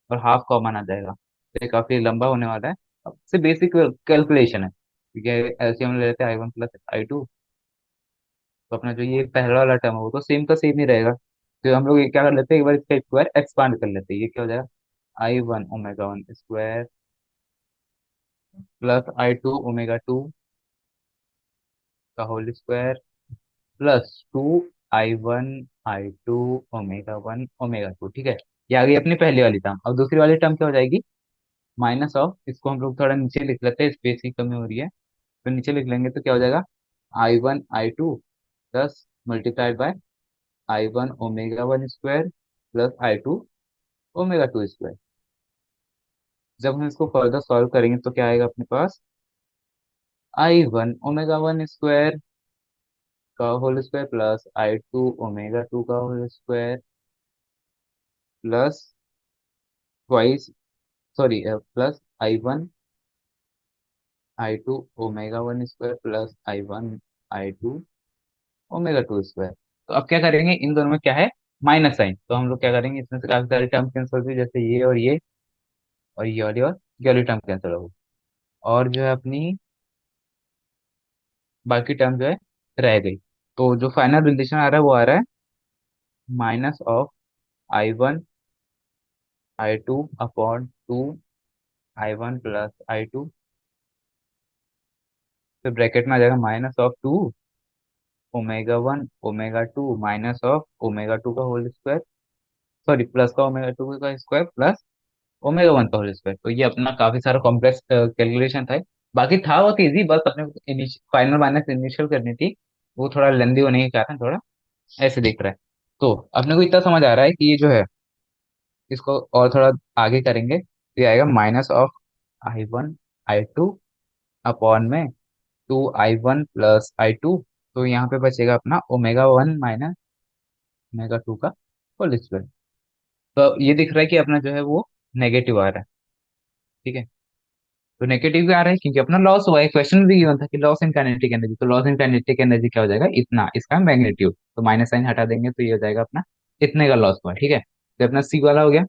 और हाफ कॉमन आ जाएगा, तो ये काफी लंबा होने वाला है। अब से बेसिक कैलकुलेशन है, ठीक है। एलसीएम ले लेते हैं I1 प्लस I2। तो अपना जो ये पहला वाला टर्म है वो तो सेम का सेम ही रहेगा, तो हम लोग ये क्या कर लेते हैं, एक बार इसका स्क्वायर एक्सपांड कर लेते हैं। ये क्या हो जाएगा, I1 omega 1 square plus I2 omega 2 का whole square plus 2 I1 I2 omega 1 omega 2। ठीक है, ये आ गई अपनी पहली वाली टर्म। अब दूसरी वाली टर्म क्या हो जाएगी, माइनस ऑफ, इसको हम लोग थोड़ा नीचे लिख लेते हैं, स्पेस की कमी हो रही है, तो नीचे लिख लेंगे तो क्या हो जाएगा, I1 I2 plus multiplied by I1 omega 1 square plus I2 omega 2 square. जब हम इसको फर्दर सॉल्व करेंगे तो क्या आएगा अपने पास, I1 ओमेगा 1 स्क्वायर का whole square plus I2 omega 2 का whole square plus twice, sorry, plus I1 I2 omega 1 square plus I1 I2 omega 2 square. तो अब क्या करेंगे, इन दोनों में क्या है, माइनस साइन, तो हम लोग क्या करेंगे, इसमें से काफी सारी टर्म कैंसिल होती है, जैसे ये और ये और ये वाली और ये वाली टर्म कैंसिल होगी, और जो है अपनी बाकी टर्म जो है रह गई। तो जो फाइनल रिलेशन आ रहा है वो आ रहा है minus of I1 I2 upon 2 I1 plus I2, फिर ब्रैकेट में आ जाएगा minus of 2 omega 1 omega 2 minus of omega 2 का होल स्क्वायर, सॉरी प्लस का ओमेगा 2 का स्क्वायर प्लस ओमेगा 1 का होल स्क्वायर। तो ये अपना काफी सारा कॉम्प्लेक्स कैलकुलेशन था। बाकी था बहुत इजी, बस अपने फाइनल माइनस इनिशियल करनी थी, वो थोड़ा लेंदी होने के कारण थोड़ा ऐसे दिख रहा है। तो अपने को इतना समझ आ रहा है कि ये जो है, इसको और थोड़ा आगे करेंगे तो ये आएगा minus of I1 I2 upon में 2I1 प्लस I2। तो यहाँ पे बचेगा अपना ओमेगा 1 माइनस ओमेगा 2 का होल स्क्वायर। तो ये दिख रहा है कि अपना जो है वो नेगेटिव आ रहा है। ठीक है, तो नेगेटिव भी आ रहा है क्योंकि अपना लॉस हुआ है, क्वेश्चन भी गिवन था कि लॉस इन काइनेटिक एनर्जी, तो लॉस इन काइनेटिक एनर्जी क्या हो जाएगा, इतना, इसका मैग्नीट्यूड, तो माइनस साइन हटा देंगे तो ये हो जाएगा अपना इतने का लॉस हुआ है। ठीक है, तो अपना सी वाला हो गया।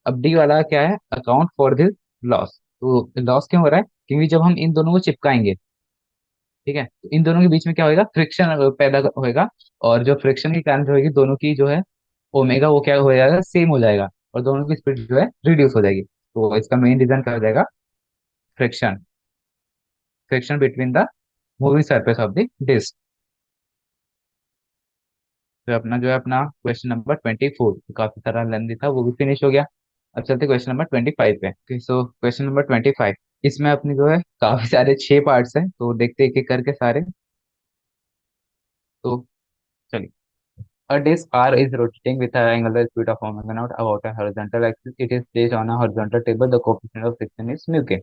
अब डी वाला क्या है, अकाउंट फॉर दिस लॉस। तो लॉस क्यों हो रहा है, क्योंकि जब हम इन दोनों को चिपकाएंगे, ठीक है, तो इन दोनों के बीच में क्या होगा, फ्रिक्शन पैदा होएगा, और जो फ्रिक्शन के कारण जो होगी दोनों की जो है ओमेगा वो क्या हो जाएगा, सेम हो जाएगा, और दोनों की स्पीड जो है रिड्यूस हो जाएगी। तो इसका मेन रीजन क्या हो जाएगा, friction, friction between the moving surface of the disc. तो अपना जो है अपना क्वेश्चन नंबर 24 काफी सारा लेंदी था, वो भी फिनिश हो गया। अब चलते क्वेश्चन नंबर 25 पे। सो क्वेश्चन नंबर 25, इसमें अपनी जो है काफी सारे 6 पार्ट्स हैं, तो देखते एक एक करके सारे। तो चलिए, a disk R is rotating with an angular speed of omega naught about a horizontal axis. It is placed on a horizontal table. The coefficient of friction is mu k।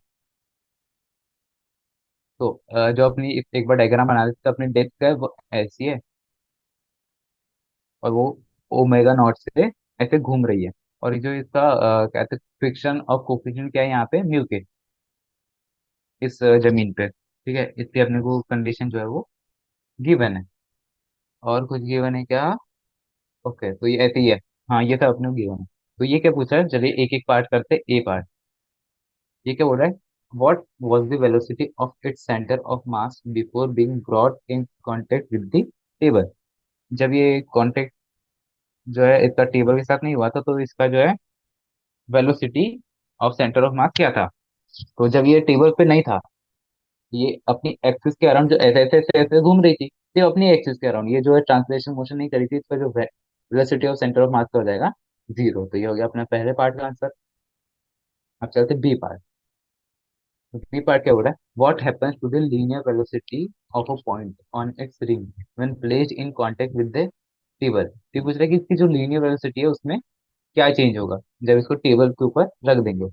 तो जो अपनी एक बार डायग्राम बना देते, तो अपनी disc है वो ऐसी है, और वो ओमेगा नॉट से ऐसे घूम रही है, और ये जो इसका कहते हैं फ्रिक्शन ऑफ कोफिशिएंट क्या है यहाँ पे, म्यू के, इस जमीन पे। ठीक है, इसलिए अपने को कंडीशन जो है वो गिवन है, और कुछ गिवन है क्या, ओके, तो ये ऐसे ही है। हाँ, ये था अपने को गिवन है। तो ये क्या पूछा है, चलिए एक एक पार्ट करते, ए पार्ट। ये क्या बोल रहा है, what was the velocity of its centre of mass before being brought in contact with the table. जब ये कॉन्टेक्ट जो है इसका टेबल के साथ नहीं हुआ था, तो इसका जो है वेलोसिटी ऑफ सेंटर ऑफ मास क्या था। तो जब ये टेबल पे नहीं था, ये अपनी एक्सिस के अराउंड जो ऐसे ऐसे ऐसे ऐसे घूम रही थी, ये अपनी एक्सिस के अराउंड, ये जो है ट्रांसलेशन मोशन नहीं करी थी, इसका जो वेलोसिटी ऑफ सेंटर ऑफ मास का हो जाएगा 0। तो ये हो गया अपना पहले पार्ट का आंसर। अब चलते बी पार्ट। तो बी पार्ट क्या हो रहा है, what happens to the linear velocity of a point on its ring when placed in contact with the table. तो ये पूछ रहा है कि इसकी जो लीनियर वेलोसिटी है उसमें क्या चेंज होगा जब इसको टेबल के ऊपर रख देंगे।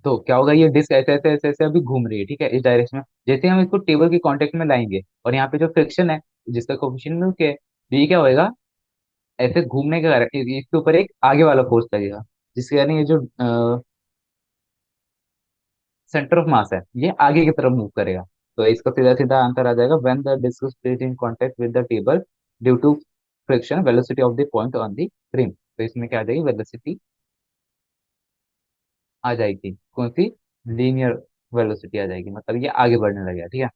तो क्या होगा, ये डिस्क ऐसे ऐसे ऐसे ऐसे अभी घूम रही है, ठीक है, इस डायरेक्शन में। जैसे हम इसको टेबल के कांटेक्ट में लाएंगे और यहाँ पे जो फ्रिक्शन है, जिसका कोफिशिएंट म्यू के है, तो ये क्या होएगा, ऐसे घूमने के कारण इसके ऊपर एक आगे वाला फोर्स लगेगा, जिसके कारण ये जो सेंटर ऑफ मास है, ये आगे की तरफ मूव करेगा। तो इसका सीधा सीधा आंसर आ जाएगा, when the disc is placed in contact with the table due to friction, velocity of the point on the rim. तो इसमें क्या आ जाएगी, वेलोसिटी आ जाएगी, कौन सी, लीनियर वेलोसिटी आ जाएगी, मतलब ये आगे बढ़ने लगेगा, ठीक है।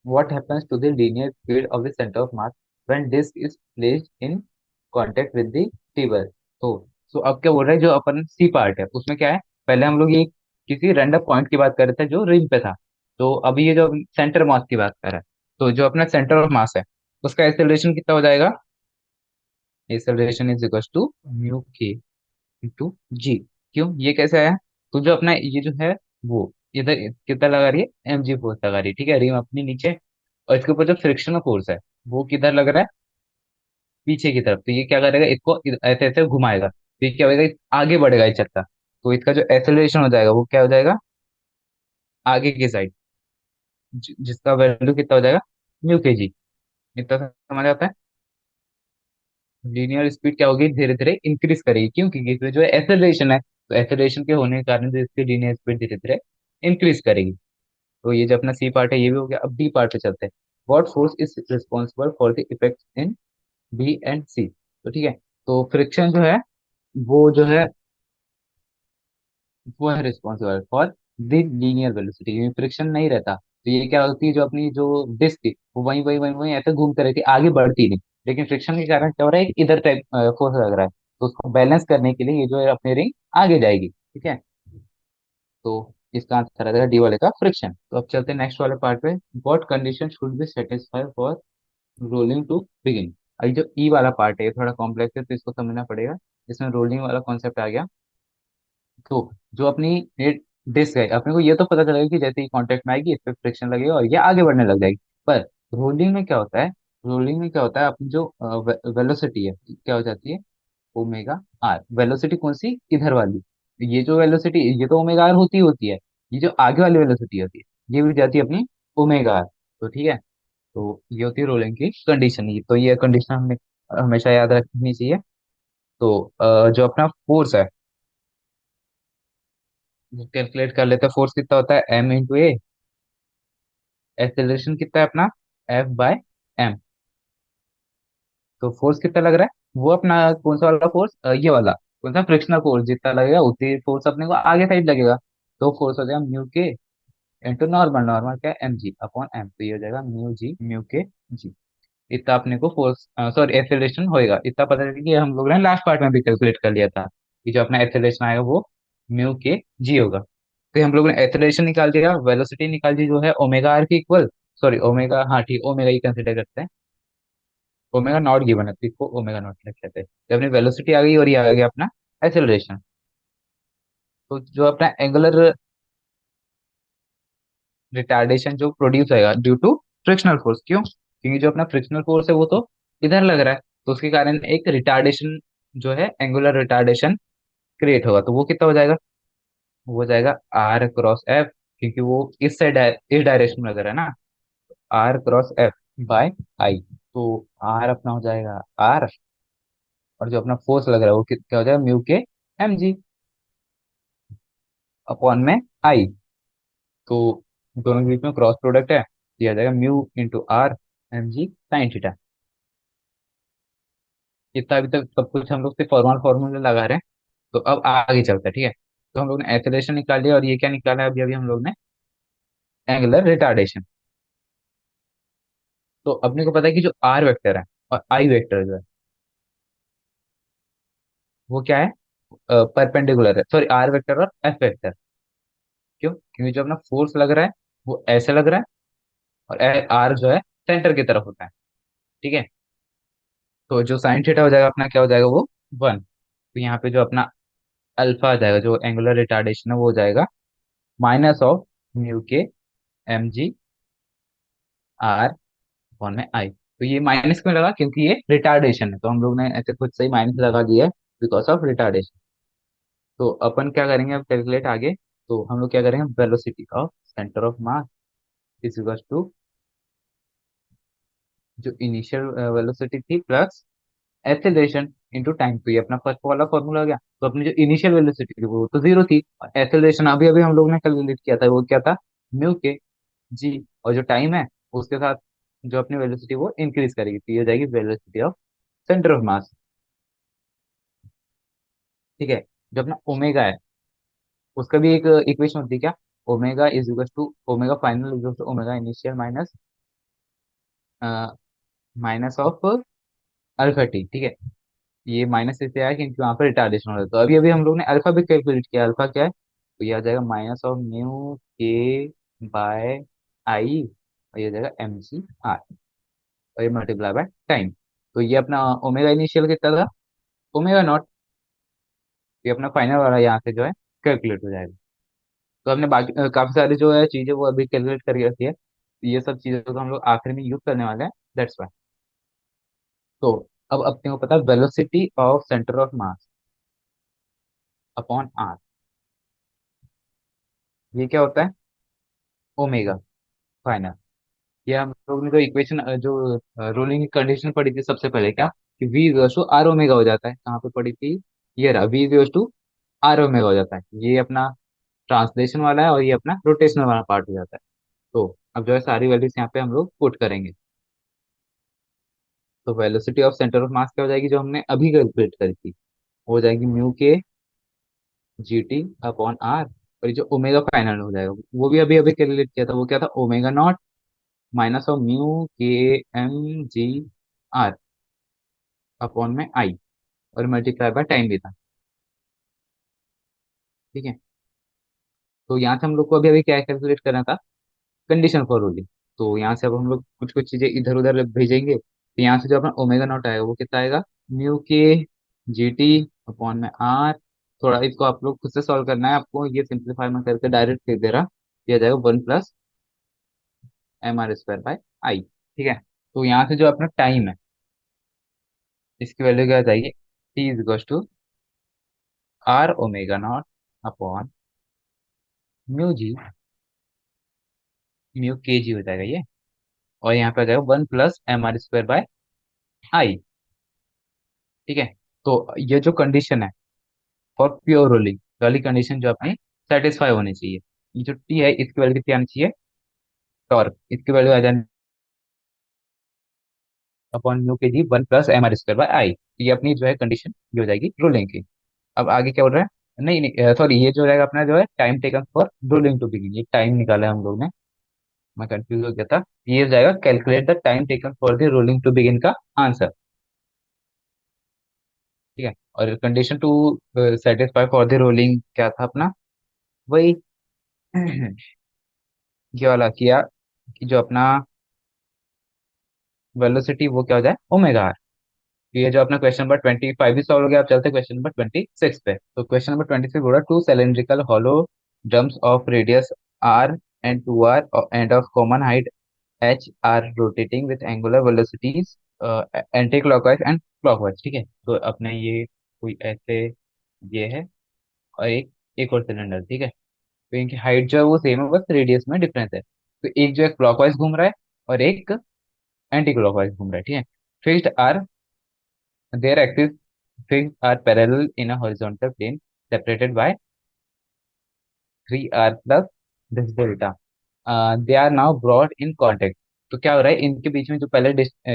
What happens to the linear speed of the center of mass when disk is placed in contact with the table? तो अब क्या बोल रहा है, जो अपन सी पार्ट है उसमें क्या है, पहले हम लोग ये किसी रैंडम पॉइंट की बात कर रहे थे जो रिंग पे था। तो अभी ये जो सेंटर मास की बात कर रहा है, तो जो अपना सेंटर ऑफ मास है उसका एक्सेलरेशन कितना हो जाएगा, acceleration is equal to mu के इंटू जी। क्यों, ये कैसे आया, तो जो अपना ये जो है वो इधर कितना लगा रही है, एम जी फोर्स लगा रही है, ठीक है, रिम अपनी नीचे, और इसके ऊपर जो फ्रिक्शनल फोर्स है वो किधर लग रहा है, पीछे की तरफ। तो ये क्या करेगा, इसको ऐसे ऐसे घुमाएगा, तो ये क्या होगा, आगे बढ़ेगा ये चक्का। तो इसका जो एक्सेलरेशन हो जाएगा वो क्या हो जाएगा, आगे की साइड, जिसका वैल्यू कितना हो जाएगा, म्यू के जी। इतना समझ आता है। लीनियर स्पीड क्या होगी, धीरे धीरे इंक्रीज करेगी, क्यों, क्योंकि इसमें जो है एक्सेलरेशन है, तो एक्सेलरेशन के होने के कारण जो इसकी लीनियर स्पीड धीरे धीरे इंक्रीज करेगी। तो ये जो अपना सी पार्ट है ये भी हो गया। अब डी पार्ट पे चलते हैं। What force is responsible for the effect in B and C. तो ठीक है, तो फ्रिक्शन जो है वो जो है वो है responsible for the linear velocity, क्योंकि फ्रिक्शन नहीं रहता तो ये क्या होती है, जो अपनी जो डिस्क थी वो वहीं वहीं वहीं वहीं ऐसे घूमते रहती, आगे बढ़ती नहीं। लेकिन फ्रिक्शन के कारण क्या हो रहा है, इधर टाइप फोर्स लग रहा है, तो उसको बैलेंस करने के लिए ये जो है अपनी रिंग आगे जाएगी, ठीक है। तो इसका आंसर आ जाएगा डी वाले का, फ्रिक्शन। तो अब चलते हैं नेक्स्ट वाले पार्ट पे। What condition should be satisfy for rolling to begin. अभी जो ई वाला पार्ट है ये थोड़ा कॉम्प्लेक्स है, तो इसको समझना पड़ेगा। इसमें रोलिंग वाला कॉन्सेप्ट आ गया। तो जो अपनी ये डिस्क है, अपने को ये तो पता चलेगा कि जैसे ही कांटेक्ट में आएगी इस पे फ्रिक्शन लगेगा और ये आगे बढ़ने लग जाएगी। पर रोलिंग में क्या होता है, रोलिंग में क्या होता है, अपनी जो वेलोसिटी है क्या हो जाती है, ओमेगा आर। वेलोसिटी कौन सी, इधर वाली, ये जो वेलोसिटी ये तो ओमेगा आर होती है, ये जो आगे वाली वेलोसिटी होती है ये भी जाती है अपनी ओमेगा आर। तो ठीक है, तो ये होती है रोलिंग की कंडीशन। ये तो ये कंडीशन हमने हमेशा याद रखनी चाहिए। तो जो अपना फोर्स है, कैलकुलेट कर लेते हैं, फोर्स कितना होता है, एम इंटू ए, एक्सेलरेशन कितना है अपना, एफ बाय एम। तो फोर्स कितना लग रहा है, वो अपना कौन सा वाला फोर्स, ये वाला कौन सा, फ्रिक्शनल फोर्स, जितना लगेगा उतनी फोर्स अपने को आगे साइड लगेगा। तो फोर्स हो जाएगा म्यू के इंटू नॉर्मल, नॉर्मल क्या है, एम जी अपॉन एम। तो ये हो जाएगा म्यू जी, म्यू के जी। इतना अपने को फोर्स, सॉरी एक्सेलरेशन होएगा। इतना पता है कि हम लोग ने लास्ट पार्ट में भी कैलकुलेट कर लिया था कि जो अपना एक्सेलरेशन आएगा वो म्यू के जी होगा। तो हम लोग ने एक्सेलरेशन निकाल दिया, वेलोसिटी निकाल दी जो है ओमेगा आर की इक्वल, सॉरी ओमेगा, हाँ ठीक, ओमेगा ही कंसिडर करते हैं, ओमेगा नॉट गिवन है तो इसको ओमेगा नॉट लिख लेते हैं। तो अपनी वेलोसिटी आ गई और ये आ गया अपना एक्सेलरेशन। तो जो अपना एंगुलर रिटार्डेशन जो प्रोड्यूस होगा ड्यू टू फ्रिक्शनल फोर्स, क्यों, क्योंकि जो अपना फ्रिक्शनल फोर्स है वो तो इधर लग रहा है, तो उसके कारण एक रिटार्डेशन जो है एंगुलर रिटार्डेशन क्रिएट होगा। तो वो कितना हो जाएगा, वो हो जाएगा आर क्रॉस एफ, क्योंकि वो इस साइड इस डायरेक्शन में लग रहा है ना, आर क्रॉस एफ बाय आई। तो आर अपना हो जाएगा आर, और जो अपना फोर्स लग रहा है वो क्या हो जाएगा, म्यू के एम जी अपॉन में आई। तो दोनों के बीच में क्रॉस प्रोडक्ट है, दिया जाएगा mu into R M G sine theta. इतना अभी तक सब कुछ हम लोग सिर्फ फॉर्मल फॉर्मूले लगा रहे हैं। तो अब आगे चलता है, ठीक है। तो हम लोग ने एक्सेलरेशन निकाल लिया और ये क्या निकाला है अभी अभी हम लोग ने, एंगुलर रिटार्डेशन। तो अपने को पता है कि जो आर वेक्टर है और आई वेक्टर जो है वो क्या है, परपेंडिकुलर है, सॉरी आर वेक्टर और एफ वेक्टर। क्यों, क्योंकि जो अपना फोर्स लग रहा है वो ऐसे लग रहा है, और आर जो है सेंटर की तरफ होता है, ठीक है। तो जो साइन थीटा हो जाएगा अपना क्या हो जाएगा, वो वन। तो यहाँ पे जो अपना अल्फा आ जाएगा, जो एंगुलर रिटार्डेशन है वो हो जाएगा माइनस ऑफ म्यू के एम जी आर वन में आई। तो ये माइनस क्यों लगा, क्योंकि ये रिटार्डेशन है, तो हम लोग ने ऐसे खुद से ही माइनस लगा दिया है बिकॉज ऑफ रिटार्डेशन। तो अपन क्या करेंगे अब कैलकुलेट आगे। तो हम लोग क्या करेंगे, velocity of centre of mass is equal to जो इनिशियल वेलोसिटी थी प्लस एक्सेलरेशन इनटू टाइम। तो ये अपना फर्स्ट वाला फॉर्मूला हो गया। तो अपनी जो इनिशियल वेलोसिटी थी वो तो जीरो थी, और एक्सेलरेशन अभी अभी हम लोग ने कैलकुलेट किया था, वो क्या था, म्यू के जी। और जो टाइम है उसके साथ जो अपनी वेलोसिटी वो इंक्रीज करेगी, तो ये हो जाएगी वेलोसिटी ऑफ सेंटर ऑफ मास। ठीक है। जो अपना ओमेगा है उसका भी एक इक्वेशन होती है क्या, omega is equal to omega final is equal to omega initial minus minus of alpha T. ठीक है। ये माइनस इसलिए आया क्योंकि वहां पर रिटार्डेशन हो रहा है। तो अभी अभी हम लोग ने अल्फा भी कैलकुलेट किया, अल्फा क्या है, तो ये आ जाएगा माइनस ऑफ म्यू के बाय आई, और ये आ जाएगा एम सी आर, और ये मल्टीप्लाई बाय टाइम। तो ये अपना ओमेगा इनिशियल कितना था, ओमेगा नॉट। ये अपना फाइनल वाला यहाँ से जो है कैलकुलेट हो जाएगा। तो हमने बाकी काफी सारी जो है चीजें वो अभी कैलकुलेट करके रखी है, तो ये सब चीजें तो हम लोग आखिर में यूज करने वाले हैं, दैट्स वाई। तो अब अपने को पता है velocity of centre of mass upon R, ये क्या होता है, ओमेगा फाइनल। ये हम लोग ने तो इक्वेशन जो रोलिंग की कंडीशन पढ़ी थी सबसे पहले क्या, कि v equals to R omega हो जाता है, कहाँ पे पढ़ी थी, ये रहा, v equals to R omega हो जाता है। ये अपना ट्रांसलेशन वाला है, और ये अपना रोटेशनल वाला पार्ट हो जाता है। तो अब जो है सारी वैल्यूज यहाँ पे हम लोग पुट करेंगे। तो वेलोसिटी ऑफ सेंटर ऑफ मास क्या हो जाएगी, जो हमने अभी कैलकुलेट करी थी, वो हो जाएगी mu k G T upon are. और ये जो ओमेगा फाइनल हो जाएगा वो भी अभी अभी कैलकुलेट किया था, वो क्या था, omega naught minus of mu के एम जी आर अपॉन में आई, और मल्टीप्लाई बाय टाइम भी था। ठीक है। तो यहाँ से हम लोग को अभी अभी क्या कैलकुलेट करना था, कंडीशन फॉर रोलिंग। तो यहाँ से अब हम लोग कुछ कुछ चीजें इधर उधर भेजेंगे, तो यहाँ से जो अपना ओमेगा नॉट आएगा वो कितना आएगा, mu k G T upon में आर। थोड़ा इसको आप लोग खुद से सॉल्व करना है, आपको ये सिंप्लीफाई में करके डायरेक्ट लिख दे रहा, ये आ जाएगा one plus M R square by I. ठीक है। तो यहाँ से जो अपना टाइम है इसकी वैल्यू क्या आ जाएगी, T is equal to R omega naught upon mu G, mu k जी हो जाएगा ये, और यहाँ पे आ जाएगा one plus M R square by I. ठीक है। तो ये जो कंडीशन है फॉर प्योर रोलिंग वाली कंडीशन जो अपनी सेटिस्फाई होनी चाहिए, ये जो टी है इसकी वैल्यू कितनी आनी चाहिए, टॉर्क इसकी वैल्यू आ जानी upon mu k g one plus M R square by I. ये अपनी जो है कंडीशन ये हो जाएगी रोलिंग की। अब आगे क्या बोल रहा है, नहीं नहीं सॉरी, ये जो रहेगा अपना जो है time taken for rolling to begin, ये टाइम निकाला है हम लोग ने, मैं कंफ्यूज हो गया था। ये हो जाएगा calculate the time taken for the rolling to begin का आंसर। ठीक है। और condition to satisfy for the rolling क्या था अपना, वही ये वाला किया, कि जो अपना वेलोसिटी वो क्या हो जाए, ओमेगा आर। ये जो अपना क्वेश्चन नंबर 25 भी सॉल्व हो गया। आप चलते क्वेश्चन नंबर 26 पे। तो क्वेश्चन नंबर 26 बोला two cylindrical hollow drums of radius r and two r and of common height h are rotating with angular velocities anti clockwise and clockwise. ठीक है। तो अपने ये कोई ऐसे ये है, और एक और सिलेंडर। ठीक है। तो इनकी हाइट जो है वो सेम है, बस रेडियस में डिफरेंस है। तो एक जो है क्लॉकवाइज घूम रहा है, और एक एंटी क्लॉकवाइज घूम रहा है। ठीक है। Fixed are their axis fixed are parallel in a horizontal plane separated by 3r plus this delta. They are now brought in contact. तो क्या हो रहा है, इनके बीच में जो पहले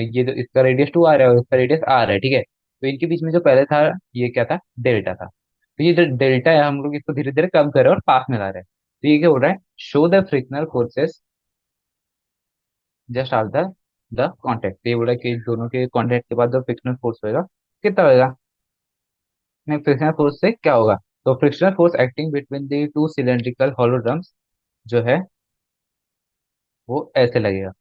ये जो इसका रेडियस टू आ रहा है और इसका रेडियस आर है। ठीक है। तो इनके बीच में जो पहले था ये क्या था, डेल्टा था। तो ये जो डेल्टा है हम लोग इसको धीरे धीरे कम कर रहे हैं और पास में ला रहे हैं। तो ये क्या हो रहा है, show the frictional forces just after the contact. ये बोल रहा है कि दोनों के कॉन्टेक्ट के बाद जो फ्रिक्शनल फोर्स होगा कितना होगा, नहीं फ्रिक्शनल फोर्स से क्या होगा, तो frictional force acting between the two cylindrical hollow drums जो है वो ऐसे लगेगा।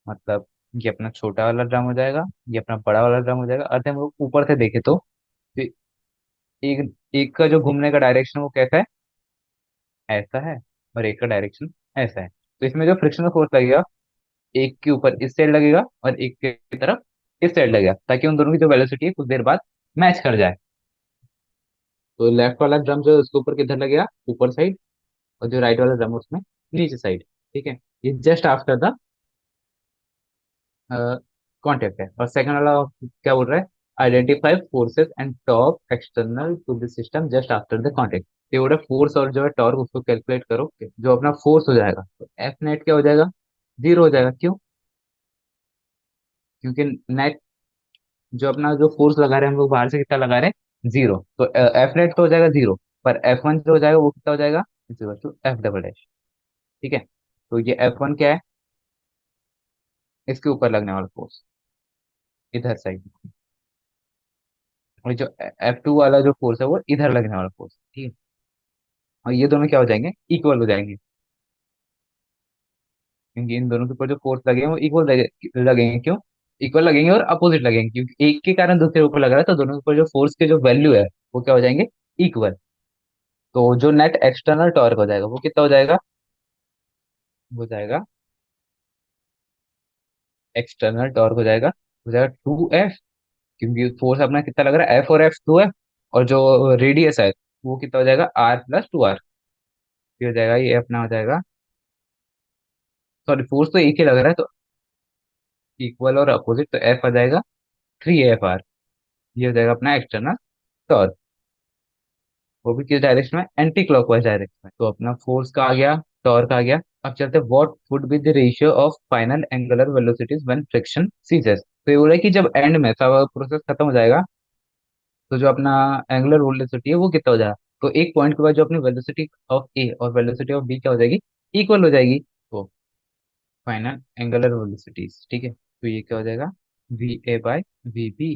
मतलब ये अपना छोटा वाला ड्रम हो जाएगा, ये अपना बड़ा वाला ड्रम हो जाएगा। अर्थ हम लोग ऊपर से देखे तो एक एक का जो घूमने का डायरेक्शन वो कैसा है, ऐसा है, और एक का डायरेक्शन ऐसा है। तो इसमें जो फ्रिक्शनल फोर्स लगेगा एक के ऊपर इस साइड लगेगा, और एक की तरफ इस साइड लगेगा, ताकि उन दोनों की जो वेलोसिटी है कुछ देर बाद मैच कर जाए। तो लेफ्ट वाला ड्रम जो है उसके ऊपर किधर लगेगा, ऊपर साइड, और जो राइट वाला ड्रम उसमें नीचे साइड। ठीक है, ये जस्ट आफ्टर द कॉन्टेक्ट है। और सेकंड वाला क्या बोल रहा है, identify forces and torque external to the system just after the contact. ये बोल रहा है फोर्स और जो है टॉर्क उसको कैलकुलेट करो, जो अपना फोर्स हो जाएगा तो एफ नेट क्या हो जाएगा, जीरो हो जाएगा। क्यों? क्योंकि नेट जो अपना जो फोर्स लगा रहे हैं हम लोग बाहर से कितना लगा रहे हैं, जीरो, तो एफ नेट तो हो जाएगा जीरो, पर एफ वन जो हो जाएगा वो कितना हो जाएगा, equal to f double dash. ठीक है, तो ये एफ वन क्या है, इसके ऊपर लगने वाला फोर्स, इधर साइड। और जो एफ टू वाला जो फोर्स है वो इधर लगने वाला फोर्स। ठीक है, और ये दोनों क्या हो जाएंगे, इक्वल हो जाएंगे, क्योंकि इन दोनों के ऊपर जो फोर्स लगे हैं वो इक्वल लगेंगे। क्यों इक्वल लगेंगे और अपोजिट लगेंगे, क्योंकि एक के कारण दूसरे के ऊपर लग रहा है, तो दोनों के ऊपर जो फोर्स के जो वैल्यू है वो क्या हो जाएंगे, इक्वल। तो जो नेट एक्सटर्नल टॉर्क हो जाएगा वो कितना हो जाएगा, हो जाएगा एक्सटर्नल टॉर्क हो जाएगा टू एफ, क्योंकि फोर्स अपना कितना लग रहा है, एफ और एफ टू है, और जो रेडियस है वो कितना हो जाएगा, आर प्लस टू आर। ये हो जाएगा, ये अपना हो जाएगा, सॉरी फोर्स तो एक ही लग रहा है तो इक्वल और अपोजिट, तो एफ आ जाएगा थ्री एफ आर। ये हो जाएगा अपना एक्सटर्नल टॉर्क, वो भी किस डायरेक्शन में, एंटी क्लॉकवाइज डायरेक्शन में। तो अपना फोर्स का आ गया, टॉर्क आ गया। अब चलते हैं, what would be the ratio of final angular velocities when friction ceases. तो ये बोला है कि जब एंड में सब प्रोसेस खत्म हो जाएगा तो जो अपना एंगुलर वेलोसिटी है वो कितना हो जाएगा, तो एक पॉइंट के बाद जो अपनी वेलोसिटी ऑफ ए और वेलोसिटी ऑफ बी क्या हो जाएगी, इक्वल हो जाएगी। तो फाइनल एंगुलर वेलोसिटीज, ठीक है, तो ये क्या हो जाएगा, v a by v b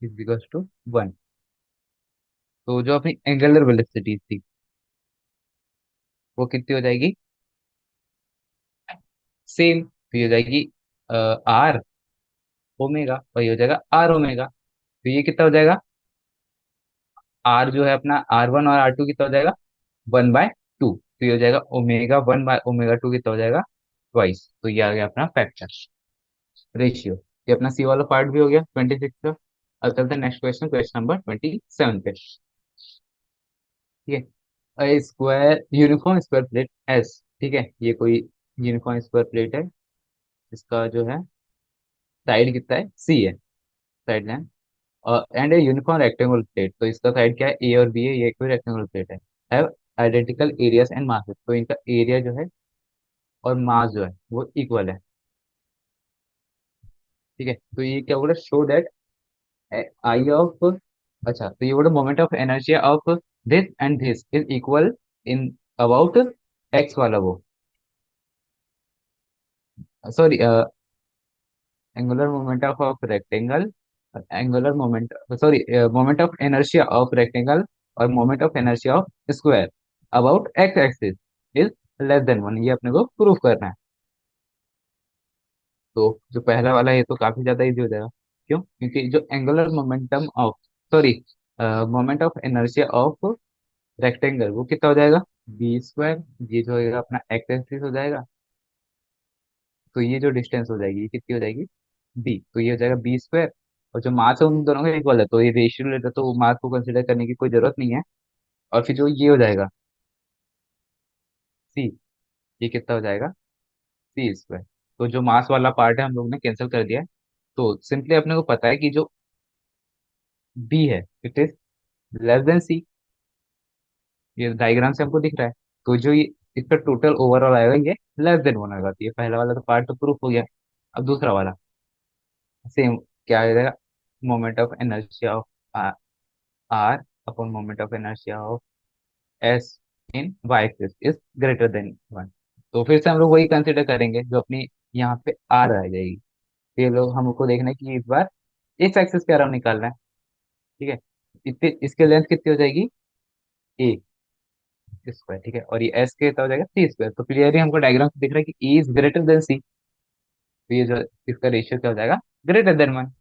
is equal to one. तो जो अपनी एंगुलर वेलोसिटी थी वो कितनी हो जाएगी, सेम, तो ये हो जाएगी आर ओमेगा, और ये हो जाएगा आर ओमेगा। तो ये कितना हो जाएगा, आर जो है अपना आर वन और आर टू कितना हो जाएगा, वन बाय टू, तो ये हो जाएगा omega one by omega two कितना हो जाएगा, ट्वाइस। तो ये आ गया अपना फैक्टर रेशियो। ये अपना सी वाला पार्ट भी हो गया 26 का। अब चलते हैं नेक्स्ट क्वेश्चन, क्वेश्चन नंबर 27 पे। ठीक है, square uniform square plate S, ठीक है, ये कोई यूनिफॉर्म स्क्वायर प्लेट है, इसका जो है साइड कितना है, सी है, side length, and a uniform rectangular plate, तो इसका साइड क्या है, ए और बी है, ये कोई रेक्टेंगुलर प्लेट है, have identical areas and masses, तो इनका एरिया जो है और मास जो है वो इक्वल है। ठीक है, तो ये क्या बोल रहा है, शो दैट आई ऑफ, अच्छा तो ये बोल रहा moment of energy of this and this is equal in about x वाला वो, sorry angular moment of rectangle, angular moment, sorry moment of inertia of rectangle और moment of inertia of square about x axis is less than one, ये अपने को prove करना है। तो जो पहला वाला है ये तो काफी ज्यादा इजी हो जाएगा। क्यों? क्योंकि जो angular momentum of, sorry moment of inertia of rectangle वो कितना हो जाएगा, बी स्क्वायर, ये जो होगा अपना एक्स एक्सिस हो जाएगा, तो ये जो डिस्टेंस हो जाएगी ये कितनी हो जाएगी, बी, तो ये हो जाएगा बी स्क्वायर। और जो मास है उन दोनों का इक्वल है, तो ये रेशियो लेटर तो मास को कंसिडर करने की कोई जरूरत नहीं है। और फिर जो ये हो जाएगा सी, ये कितना हो जाएगा, सी स्क्वायर। तो जो मास वाला पार्ट है हम लोग ने कैंसिल कर दिया है, तो सिंपली अपने को पता है कि जो बी है इट इज लेस देन सी, ये डायग्राम से हमको दिख रहा है। तो जो ये इसका टोटल ओवरऑल आएगा ये लेस देन वन आएगा, तो ये पहला वाला तो पार्ट तो प्रूफ हो गया। अब दूसरा वाला सेम, क्या आ जाएगा, moment of inertia of r upon moment of inertia of s in y axis is greater than one. तो फिर से हम लोग वही कंसिडर करेंगे जो अपनी यहाँ पे आर आ जाएगी। ये लोग हमको देखना है कि इस बार इस एक्सिस के अराउंड निकालना है। ठीक है, इतने इसके लेंथ कितनी हो जाएगी, ए स्क्वायर, ठीक है, और ये एस के कितना हो जाएगा, सी स्क्वायर। तो क्लियरली हमको डायग्राम से दिख रहा है कि ई इज ग्रेटर देन सी, तो ये जो इसका रेशियो क्या हो जाएगा, ग्रेटर देन वन।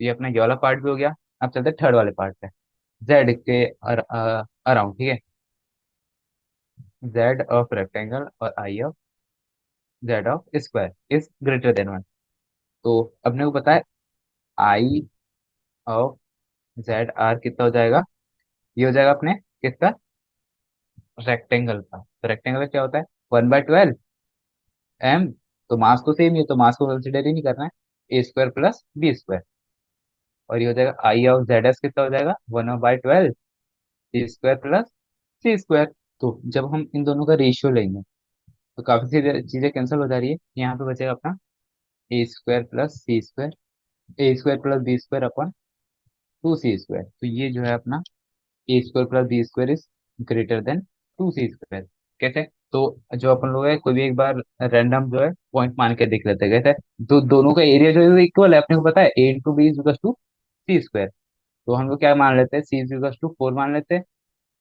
ये अपना ये वाला पार्ट भी हो गया। अब चलते हैं थर्ड वाले पार्ट पे, जेड के अराउंड, ठीक है, जेड ऑफ रेक्टेंगल और I of Z of square is greater than one. तो अपने को पता है आई ऑफ जेड आर कितना हो जाएगा, ये हो जाएगा अपने किसका, रेक्टेंगल का। तो रेक्टेंगल क्या होता है, 1/12 m। तो मास तो सेम ही है, तो मास को कंसिडर ही नहीं करना है, a² + b²। और ये हो जाएगा आई ऑफ जेड एस कितना हो जाएगा, 1/12 a² + c²। तो जब हम इन दोनों का रेशियो लेंगे तो काफी सी चीजें कैंसिल हो जा रही है, यहाँ पे बचेगा अपना a² + c², a² + b² upon 2c²। तो ये जो है अपना a² + b² is greater then 2c²। कैसे, तो जो अपन लोग है कोई भी एक बार रैंडम जो है पॉइंट मान के देख लेते हैं कैसे, तो दोनों का एरिया जो है इक्वल है, अपने को पता है a × b = c²। तो हम लोग क्या मान लेते हैं, c = 4 मान लेते हैं,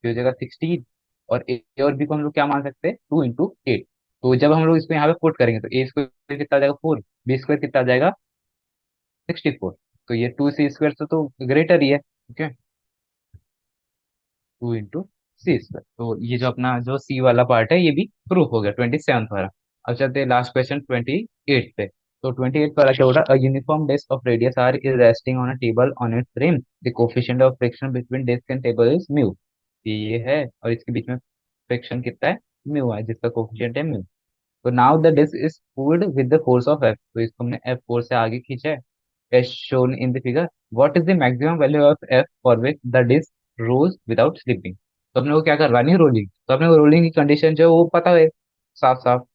ये हो जाएगा 16। और ए और बी को हम लोग क्या मान सकते हैं, 2 × 8। तो जब हम लोग इसको यहाँ पे पुट करेंगे तो a² कितना आ जाएगा 4, b² कितना आ जाएगा 64। तो ये 2c² से तो ग्रेटर ही है, ओके, 2 × c²। तो ये जो अपना जो सी वाला पार्ट है ये भी प्रूफ हो गया 27th वाला। अब चलते हैं लास्ट क्वेश्चन 28 पे। तो 28 वाला क्या हो रहा है, a uniform disc of radius r is resting on a table on its rim, the coefficient of friction between disc and table is mu. ये है और इसके बीच में फ्रिक्शन कितना है, म्यू है, जिसका कोफिशिएंट है म्यू। तो now the disc is pulled with the force of f, तो इसको हमने एफ फोर्स से आगे खींचा है, as shown in the figure. What is the maximum value of f for which the disk rolls without slipping? तो अपने को क्या करवानी है, रोलिंग। तो अपने को रोलिंग की कंडीशन जो है वो पता है साफ साफ।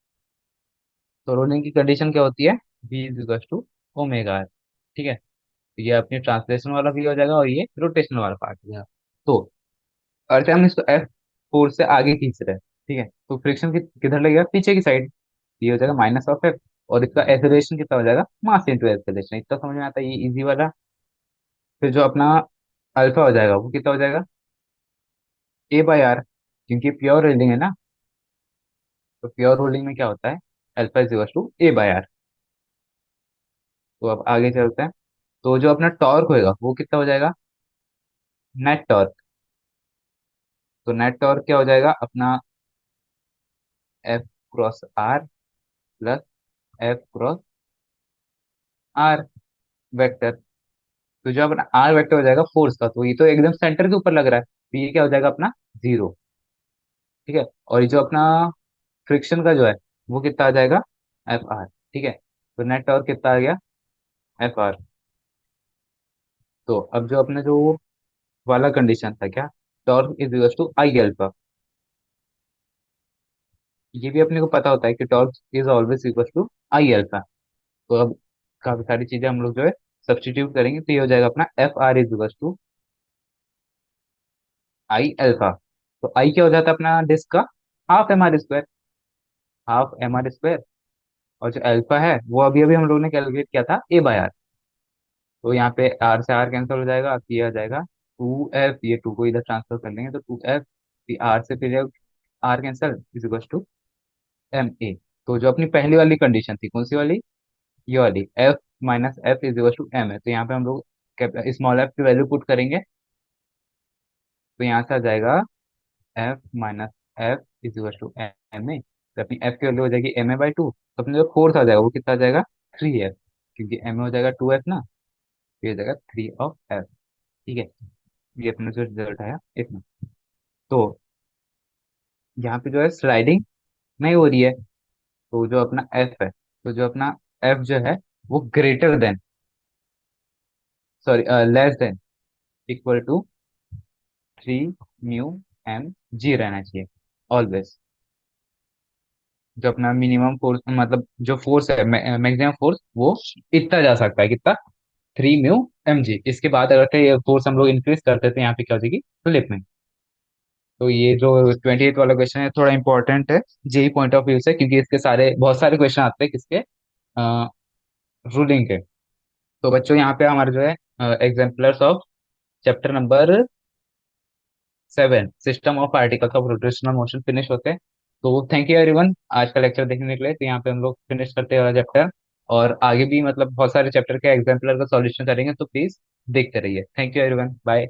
तो रोलिंग की कंडीशन क्या होती है, v = ω। ठीक है, तो ये अपनी ट्रांसलेशन वाला भी हो जाएगा और ये रोटेशन वाला पार्ट हो जाएगा। तो अर्थ हम इसको एफ फोर से आगे खींच रहे हैं, ठीक है, तो फ्रिक्शन किधर लगेगा, पीछे की साइड। ये हो जाएगा -ऑफ एफ। और इसका एक्सेलरेशन कितना हो जाएगा, मास इंटू एक्सेलरेशन। इतना समझ में आता है, ये इजी वाला। फिर जो अपना अल्फा हो जाएगा वो कितना हो जाएगा, a/r, क्योंकि प्योर रोलिंग है ना। तो प्योर रोलिंग में क्या होता है, अल्फा = a/r। तो अब आगे चलते हैं। तो जो अपना टॉर्क होएगा वो कितना हो जाएगा, नेट टॉर्क। तो नेट टॉर्क क्या हो जाएगा अपना, F × r + F × r vector. तो जो अपना आर वेक्टर हो जाएगा फोर्स का, तो ये तो एकदम सेंटर के ऊपर लग रहा है, तो ये क्या हो जाएगा अपना 0। ठीक है, और ये जो अपना फ्रिक्शन का जो है वो कितना आ जाएगा, Fr। ठीक है, तो नेट टॉर्क कितना आ गया, Fr। तो अब जो अपने जो वाला कंडीशन था क्या, टॉर्क = I α। ये भी अपने को पता होता है कि टॉर्क = I α। तो अब काफी सारी चीजें हम लोग जो है सब्स्टिट्यूट करेंगे, तो ये हो जाएगा अपना Fr = I α। तो आई क्या हो जाता है अपना डिस्क का, ½ mr², ½ mr²। और जो अल्फा है वो अभी अभी हम लोग ने कैलकुलेट किया था a/r। तो यहाँ पे आर से आर कैंसिल हो जाएगा, तो ये आ जाएगा 2f, ये 2 को इधर ट्रांसफर कर लेंगे तो 2f, आर से फिर आर कैंसिल = ma। तो जो अपनी पहली वाली कंडीशन थी कौन सी वाली, ये वाली F - F = ma। तो यहाँ पे हम लोग स्मॉल एफ की वैल्यू पुट करेंगे, तो यहाँ से आ जाएगा F - F = ma। तो अपनी एफ की वैल्यू हो जाएगी ma/2। तो अपने जो फोर्स आ जाएगा वो कितना आ जाएगा, 3f, क्योंकि ma हो जाएगा 2f ना, तो ये हो जाएगा 3 of f। ठीक है, ये अपने जो रिजल्ट आया इतना। तो यहाँ पे जो है स्लाइडिंग नहीं हो रही है, तो जो अपना एफ है, तो जो अपना एफ जो है वो greater than, sorry less than, equal to 3 μ m g रहना चाहिए ऑलवेज। जो अपना मिनिमम फोर्स मतलब जो फोर्स है, मैक्सिमम फोर्स वो इतना जा सकता है कितना, 3 μ m g। इसके बाद अगर ये फोर्स हम लोग इंक्रीज करते थे यहाँ पे क्या हो जाएगी, फ्लिप में। तो ये जो 28 वाला क्वेश्चन है थोड़ा इंपॉर्टेंट है जेई पॉइंट ऑफ व्यू से, क्योंकि इसके सारे बहुत सारे क्वेश्चन आते हैं किसके, रूलिंग के। तो बच्चों यहाँ पे हमारे जो है exemplars of chapter number 7 system of particles of rotational motion finish होते हैं। तो थैंक यू एवरीवन आज का लेक्चर देखने के लिए। तो यहाँ पे हम लोग फिनिश करते हैं चैप्टर, और आगे भी मतलब बहुत सारे चैप्टर के एग्जाम्पलर का सॉल्यूशन करेंगे, तो प्लीज देखते रहिए। Thank you everyone, bye.